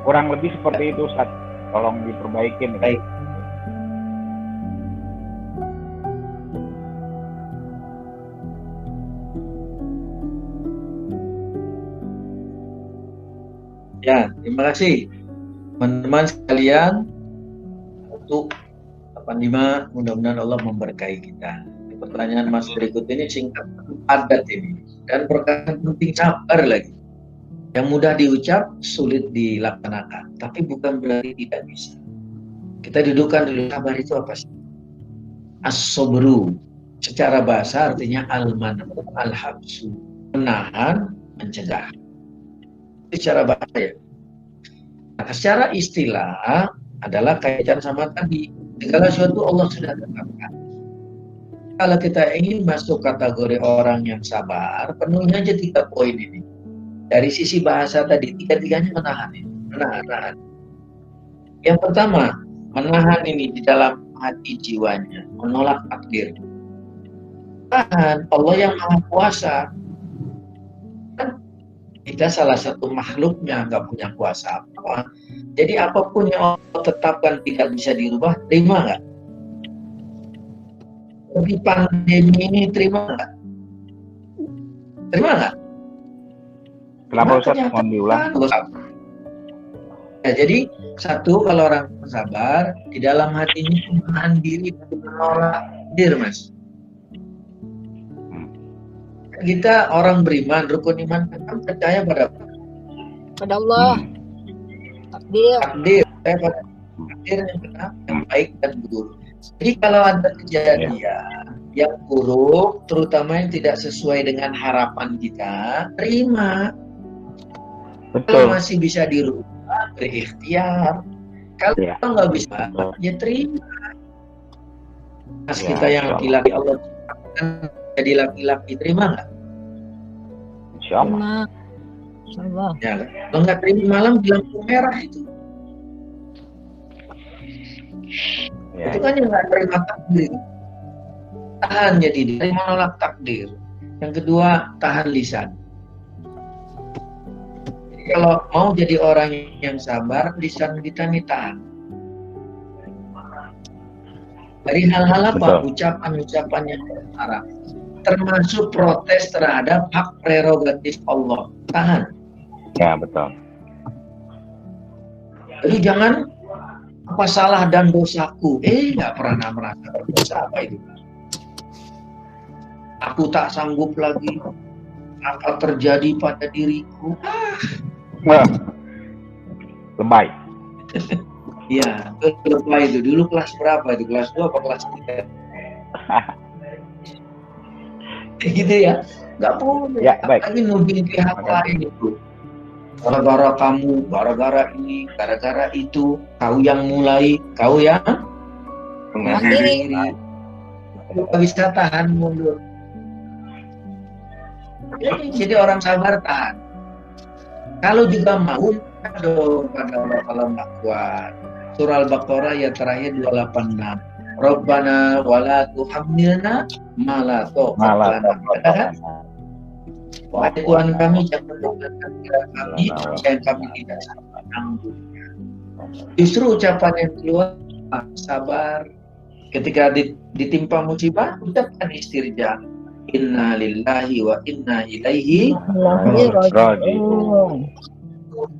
[SPEAKER 8] Kurang lebih seperti itu, Ustaz. Tolong diperbaikin.
[SPEAKER 2] Baik. Ya, terima kasih teman-teman sekalian untuk 85, mudah-mudahan Allah memberkahi kita. Pertanyaan Mas berikut ini singkat padat ini dan perkara penting, sabar lagi. Yang mudah diucap sulit dilaksanakan, tapi bukan berarti tidak bisa. Kita dudukkan dulu, sabar itu apa sih? As-sobru secara bahasa artinya al-manu, al-habsu, menahan, mencegah. Secara bahasa ya. Nah, secara istilah adalah kaitan sama tadi. Segala sesuatu Allah sudah tetapkan. Kalau kita ingin masuk kategori orang yang sabar, penuhi aja 3 poin ini. Dari sisi bahasa tadi, 3-tiganya menahan ini. Menahan. Yang pertama, menahan ini di dalam hati jiwanya, menolak takdir. Tahan, Allah yang Maha Kuasa. Kita salah satu makhluknya, nggak punya kuasa apa. Jadi apapun yang Allah tetapkan tidak bisa dirubah, terima nggak? Di pandemi ini terima nggak? Terima nggak?
[SPEAKER 8] Kenapa Ustaz? Mohon diulang.
[SPEAKER 2] Ya, jadi satu, kalau orang sabar, di dalam hatinya menahan diri dan menolak takdir, Mas. Kita orang beriman, rukun iman kan percaya pada
[SPEAKER 11] Allah. Takdir.
[SPEAKER 2] Saya pada takdir yang baik dan buruk. Jadi kalau ada kejadian yang buruk, terutama yang tidak sesuai dengan harapan kita, terima. Kalau masih bisa dirubah, berikhtiar. Kalau nggak bisa, ya terima. Mas kita yang laki-laki Allah jadi laki-laki, terima nggak?
[SPEAKER 8] Insyaallah.
[SPEAKER 11] Insyaallah.
[SPEAKER 2] Ya, kalau nggak terima malam di lampu merah itu. Itu kan yang nggak terima takdir. Tahan jadi dia menolak takdir. Yang kedua, tahan lisan. Jadi kalau mau jadi orang yang sabar, lisan kita nih tahan. Dari hal-hal apa? Ucapan-ucapan yang haram. Termasuk protes terhadap hak prerogatif Allah. Tahan.
[SPEAKER 8] Ya, betul.
[SPEAKER 2] Jadi jangan apa salah dan dosaku. Nggak pernah merasa berdosa apa itu. Aku tak sanggup lagi. Apa terjadi pada diriku?
[SPEAKER 8] Lebay.
[SPEAKER 2] Iya, lebay itu. Dulu kelas berapa itu? Kelas 2 apa kelas 3? Gitu ya. Nggak boleh.
[SPEAKER 8] Ya, baik.
[SPEAKER 2] Tapi nuding pihak lain itu. Gara-gara kamu, gara-gara ini, gara-gara itu, kau yang mulai, kau yang mengakhiri. Kau bisa tahan mundur. Jadi orang sabar tahan. Kalau juga mau, dong pada Allah kalau nggak kuat. Surah Al-Baqarah ayat terakhir 286. Rabbana wala tuhammilna ma la taqata lana. Katakan, wahai Tuhan kami, jangan bebankan kami yang kami tidak sanggup menanggungnya. Justru ucapan yang keluar sabar. Ketika ditimpa musibah, ucapkan istirja. Inna lillahi wa inna ilaihi raji'un.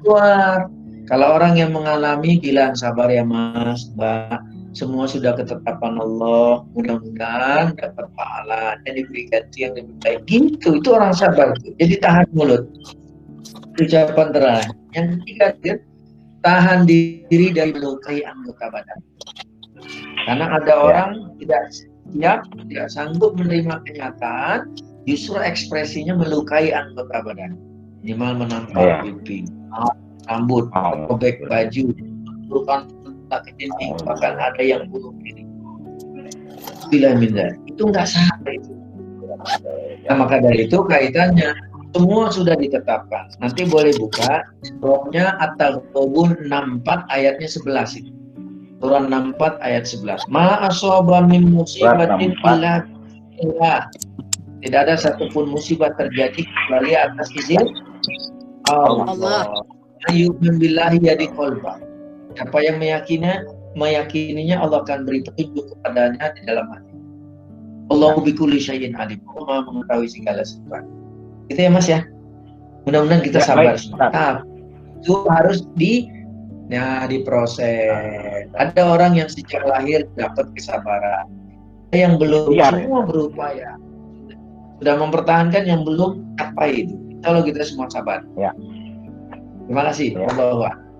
[SPEAKER 2] Kuat. Kalau orang yang mengalami bilang sabar ya Mas, Mbak. Semua sudah ketetapan Allah. Mudah-mudahan dapat pahala dan diberi ganti yang lebih baik. Gitu, itu orang sabar. Jadi tahan mulut. Ucapan terakhir. Yang ketiga, tahan diri dari melukai anggota badan. Karena ada orang tidak siap, tidak sanggup menerima kenyataan, justru ekspresinya melukai anggota badan. Minimal menampar pipi, rambut, robek baju, bukan tak kencing, bahkan ada yang bunuh diri. Bila itu nggak sah itu. Nah, maka dari itu kaitannya semua sudah ditetapkan. Nanti boleh buka surahnya At-Taghabun 64 ayatnya 11 itu. Surah 64 ayat 11. Ma asaba min musibatin illa billah. Tidak ada satupun musibah terjadi kecuali atas izin Allah. Ayyumin billahi yadi qalba. Siapa yang meyakininya Allah akan beri petunjuk kepadanya di dalam hati. Allahu bikulli syai'in alim. Allah mengetahui segala sesuatu. Itu ya Mas ya. Mudah-mudahan kita sabar. Nah, itu harus diproses. Ada orang yang sejak lahir dapat kesabaran. Yang belum semua berupaya. Sudah mempertahankan yang belum apa itu. Kalau kita semua sabar. Ya. Terima kasih. Ya.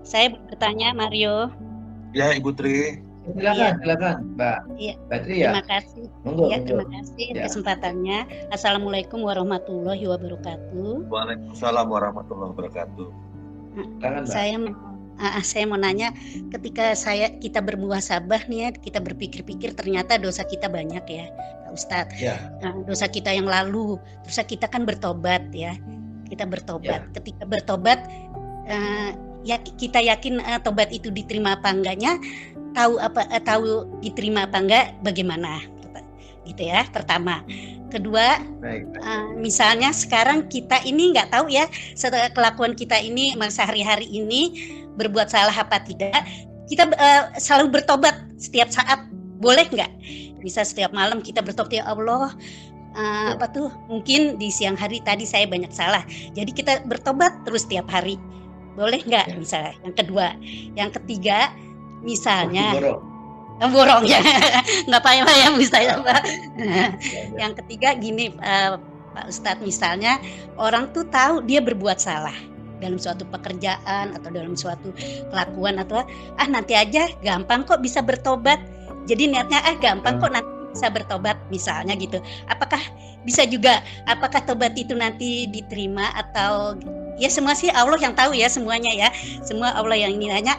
[SPEAKER 12] Saya bertanya Mario.
[SPEAKER 7] Ya Ibu Tri.
[SPEAKER 2] Silakan Mbak.
[SPEAKER 12] Iya.
[SPEAKER 2] Batri ya.
[SPEAKER 12] Terima kasih. Terima kasih kesempatannya. Assalamualaikum warahmatullahi wabarakatuh.
[SPEAKER 7] Waalaikumsalam warahmatullahi wabarakatuh.
[SPEAKER 12] Saya mau nanya, ketika kita berbuah sabar nih ya, kita berpikir-pikir ternyata dosa kita banyak ya, Pak Ustadz. Yeah. Dosa kita yang lalu, terus kita kan bertobat ya, kita bertobat. Yeah. Ketika bertobat, ya kita yakin tobat itu diterima apa enggaknya, tahu diterima apa enggak, bagaimana, gitu ya. Pertama. Kedua, misalnya sekarang kita ini nggak tahu ya, setelah kelakuan kita ini sehari-hari ini berbuat salah apa tidak, kita selalu bertobat setiap saat, boleh nggak? Bisa setiap malam kita bertobat, ya Allah, mungkin di siang hari tadi saya banyak salah, jadi kita bertobat terus setiap hari, boleh nggak? Misalnya. Yang kedua, yang ketiga, misalnya borong ya, nggak apa-apa ya misalnya Pak. Yang ketiga gini Pak Ustadz, misalnya orang tuh tahu dia berbuat salah dalam suatu pekerjaan atau dalam suatu kelakuan, atau nanti aja gampang kok bisa bertobat, jadi niatnya gampang kok nanti bisa bertobat misalnya gitu. Apakah bisa juga, apakah tobat itu nanti diterima atau ya semua sih Allah yang tahu ya, semuanya ya, semua Allah yang nanya.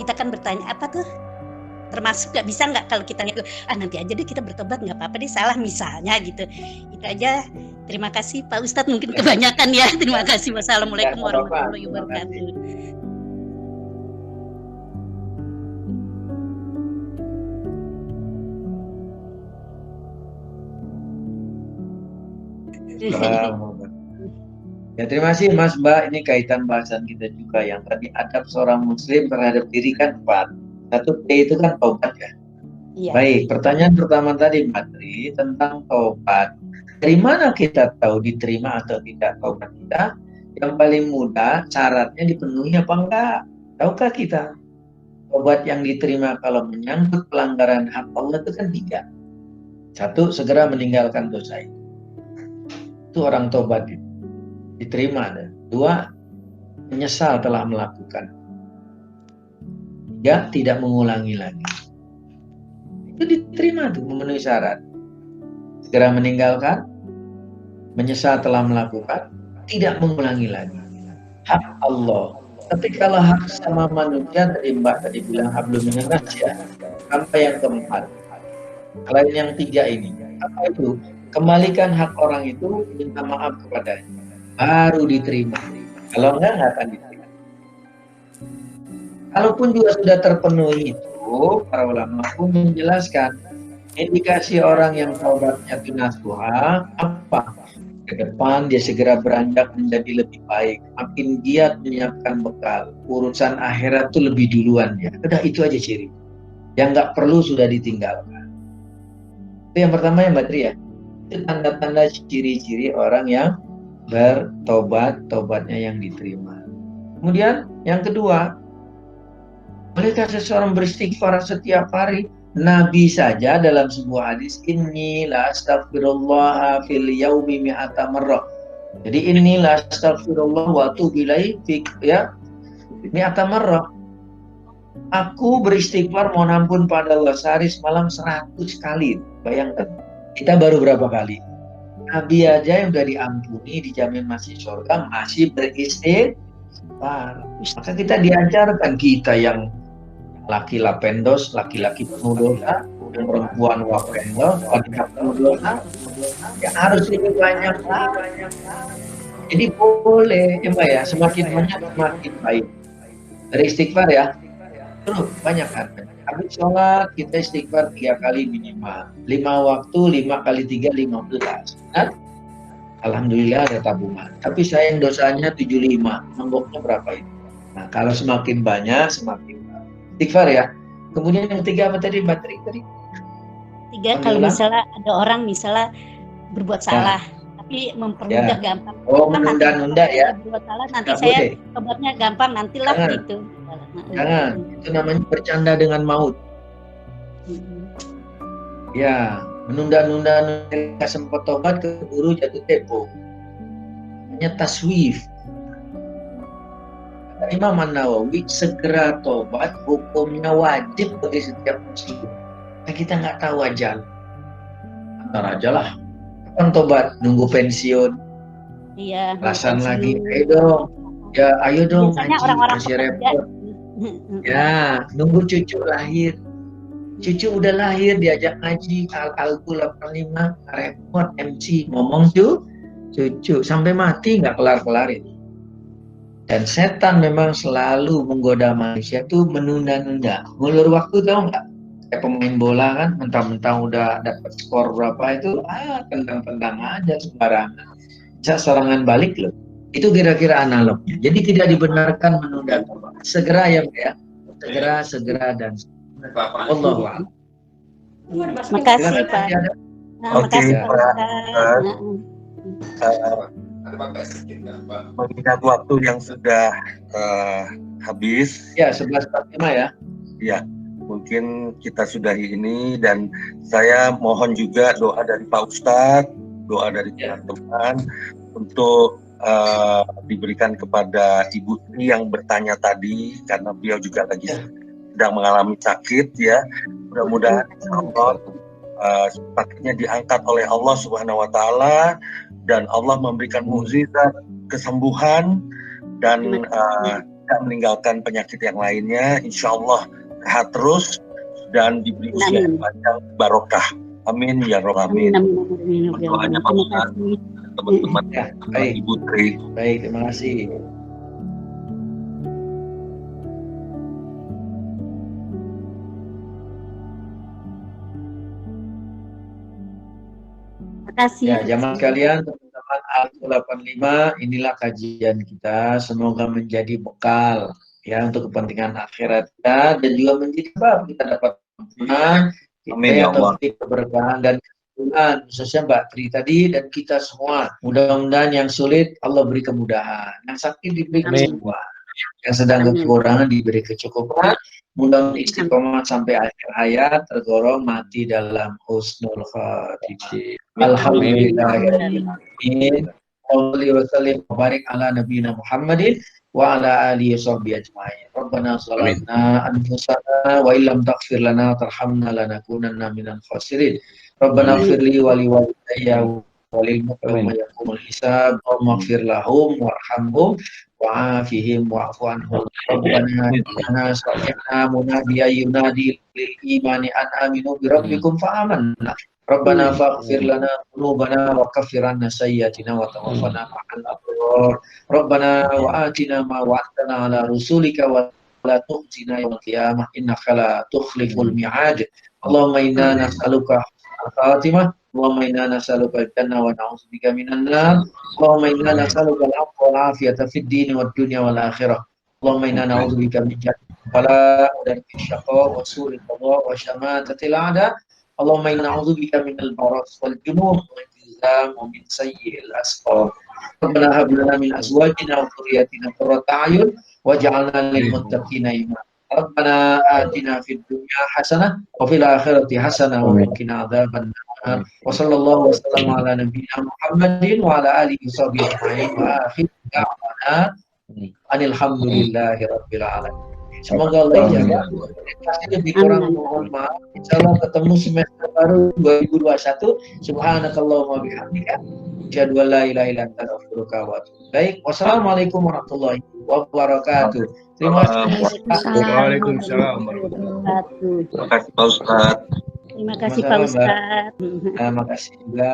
[SPEAKER 12] Kita kan bertanya apa tuh termasuk nggak, bisa nggak kalau kita itu nanti aja deh kita bertobat, nggak apa-apa deh salah misalnya gitu. Itu aja. Terima kasih Pak Ustadz, mungkin kebanyakan ya. Terima kasih. Wassalamualaikum warahmatullahi wabarakatuh.
[SPEAKER 2] Ya, terima kasih Mas Mbak. Ini kaitan bahasan kita juga yang tadi, adab seorang muslim terhadap diri kan 4. 1T itu kan taubat ya. Iya. Baik, pertanyaan pertama tadi Mbak Tri tentang taubat. Dari mana kita tahu diterima atau tidak taubat kita? Yang paling mudah, syaratnya dipenuhi apa enggak? Tahukah kita? Taubat yang diterima kalau menyangkut pelanggaran hak Allah itu kan 3. 1, segera meninggalkan dosa itu. Itu orang taubat itu. Diterima. 2, menyesal telah melakukan. 3, tidak mengulangi lagi. Itu diterima tuh, memenuhi syarat. Segera meninggalkan, menyesal telah melakukan, tidak mengulangi lagi. Hak Allah. Tapi kalau hak sama manusia, tadi Mbak tadi bilang hablum minan nas ya. Sampai yang keempat. Selain yang 3 ini. Apa itu? Kembalikan hak orang itu, minta maaf kepadanya. Baru diterima. Kalau nggak akan diterima. Kalaupun juga sudah terpenuhi itu, para ulama pun menjelaskan indikasi orang yang taubatnya nasuha apa? Ke depan dia segera beranjak menjadi lebih baik, makin giat menyiapkan bekal, urusan akhirat itu lebih duluan ya. Udah itu aja ciri. Yang nggak perlu sudah ditinggalkan. Itu yang pertama ya Mbak Tri ya. Itu tanda-tanda ciri-ciri orang yang bertobat, tobatnya yang diterima. Kemudian yang kedua, bolehkah seseorang beristighfar setiap hari? Nabi saja dalam sebuah hadis, inni la astaghfirullah fil yaumi mi'ata marrah. Jadi inni la astaghfirullah wa atubu ilaihi ya mi'ata marrah. Aku beristighfar mohon ampun pada Allah sehari semalam 100 kali. Bayangkan, kita baru berapa kali? Nabi aja yang udah diampuni, dijamin masih surga, masih beristighfar. Maka kita diajarkan, kita yang laki lapendos, laki-laki penuh dosa, perempuan wapendos, wanita penuh dosa, ya harus lebih banyak. Jadi boleh, ya Mbak ya, semakin banyak semakin baik. Beristighfar ya, terus banyak kan. Habis sholat kita istighfar 3 kali minimal, 5 waktu, 5 kali 3, 15. Nah, alhamdulillah ada tabungan. Tapi sayang dosanya 75, menggoknya berapa itu? Nah kalau semakin banyak semakin istighfar ya. Kemudian yang ketiga apa tadi Mbak Tri tadi?
[SPEAKER 12] Tiga, kalau misalnya ada orang misalnya berbuat salah, tapi mempermudah gampang.
[SPEAKER 2] Oh, menunda-nunda ya.
[SPEAKER 12] Berbuat salah nanti saya tobatnya gampang nantilah gitu.
[SPEAKER 2] Jangan, itu namanya bercanda dengan maut. Ya, menunda-nunda nggak sempat tobat keburu jatuh tempo. Namanya taswif. Imam An-Nawawi, segera tobat hukumnya wajib bagi setiap muslim. Nah, kita nggak tahu ajal. Antar aja lah. Kapan tobat? Nunggu pensiun.
[SPEAKER 12] Iya.
[SPEAKER 2] Alasan lagi. Ayo dong. Ya, ayo dong.
[SPEAKER 12] Biasanya orang-orang
[SPEAKER 2] masih repot. Ya, nunggu cucu lahir. Cucu udah lahir diajak ngaji Al-Alqu 85 repot MC ngomong cucu sampai mati nggak kelar-kelar itu. Dan setan memang selalu menggoda manusia tuh menunda-nunda, ngulur waktu, tau nggak? Kayak pemain bola kan, mentang-mentang udah dapat skor berapa itu, tendang-tendang aja sembarangan. Bisa serangan balik loh. Itu kira-kira analognya. Jadi tidak dibenarkan menunda. Segera ya, Pak ya. Segera dan Allah.
[SPEAKER 12] Makasih Pak.
[SPEAKER 1] Makasih Pak. Mengingat waktu yang sudah habis.
[SPEAKER 2] Ya, 11.45 ya.
[SPEAKER 1] Ya, mungkin kita sudahi ini dan saya mohon juga doa dari Pak Ustadz, doa dari teman-teman untuk diberikan kepada Ibu Tri yang bertanya tadi karena beliau juga lagi sedang mengalami sakit ya. Mudah-mudahan Allah sakitnya diangkat oleh Allah Subhanahu wa taala dan Allah memberikan mukjizat kesembuhan dan tidak meninggalkan penyakit yang lainnya. Insya Allah sehat terus dan diberi usia yang panjang barokah. Amin ya robbal alamin. Doanya Pak Ustaz, teman-teman
[SPEAKER 2] ya, baik.
[SPEAKER 1] Ibu Tri.
[SPEAKER 2] Baik, terima kasih. Ya, jamaah sekalian, teman-teman Alqu 85, inilah kajian kita. Semoga menjadi bekal ya untuk kepentingan akhirat kita dan juga menjadi sebab kita dapat ampunan, kita taufik keberkahan dan kemudahan, khususnya Mbak Tri tadi dan kita semua. Mudah-mudahan yang sulit Allah beri kemudahan, yang sakit diberi kesembuhan, yang sedang kekurangan diberi kecukupan. Mudah-mudahan istiqomah sampai akhir hayat, tergolong mati dalam husnul khatimah. Alhamdulillahirabbil alamin. Shalli wa sallim wa barik ala nabiyina Muhammadin wa ala alihi washabbihi ajmain. Rabbana zalamna anfusana wa illam taghfir lana tarhamna lanakunanna minal khasirin. Rabbana ighfirli wa liwalidayya wa lil mu'minina yaqumul hisab. Waghfir lahum warhamhum wa'afihim wa'fu anhum. Rabbana inna sami'na munadiyan yunadi lil imani an aminu bi rabbikum fa amanna. Rabbana faghfir lana dhunubana wa kaffir 'anna sayyi'atina wa tawaffana ma'al abrar. Rabbana wa atina ma wa'adtana 'ala rusulika wa la tukhzina yaumil qiyamah innaka la tukhliful mi'ad. Allahumma inna nas'aluka al-khatimah. Allahumma inna nas'aluka al-jannah wa na'udzubika minan nar. Allahumma inna nas'aluka al-'afwa wal 'afiyata fid din wad dunya wal akhirah. Allahumma inna na'udzubika min jahdi al-bala wa darki asy-syaqa wa su'il qada wa syamatatil a'da. Allahumma inna na'udzubika minal baras wal junub wal juzam wa min sayyi'il asqam. Rabbana hab lana min azwajina wa dhurriyyatina qurrata a'yun waj'alna lil muttaqina imama. Rabbana atina fid dunya hasanah wa fil akhirati hasanah wa qina adzaban nar. Wa sallallahu wasallam ala nabiyyina Muhammadin wa ala alihi washabbihi ajma'in wa akhir da'wana anil hamdulillahi rabbil alamin. Semoga Allah jaga. Lebih kurang mohon maaf. Insyaallah ketemu semester baru 2021. Subhanakallahumma bihamdika asyhadu an la ilaha illa anta astaghfiruka wa atubu ilaik. Wassalamualaikum warahmatullahi wabarakatuh. Terima kasih.
[SPEAKER 3] Waalaikumsalam warahmatullahi wabarakatuh.
[SPEAKER 1] Terima kasih Pak Ustadz.
[SPEAKER 12] Terima kasih Pak Ustadz.
[SPEAKER 2] Terima kasih juga.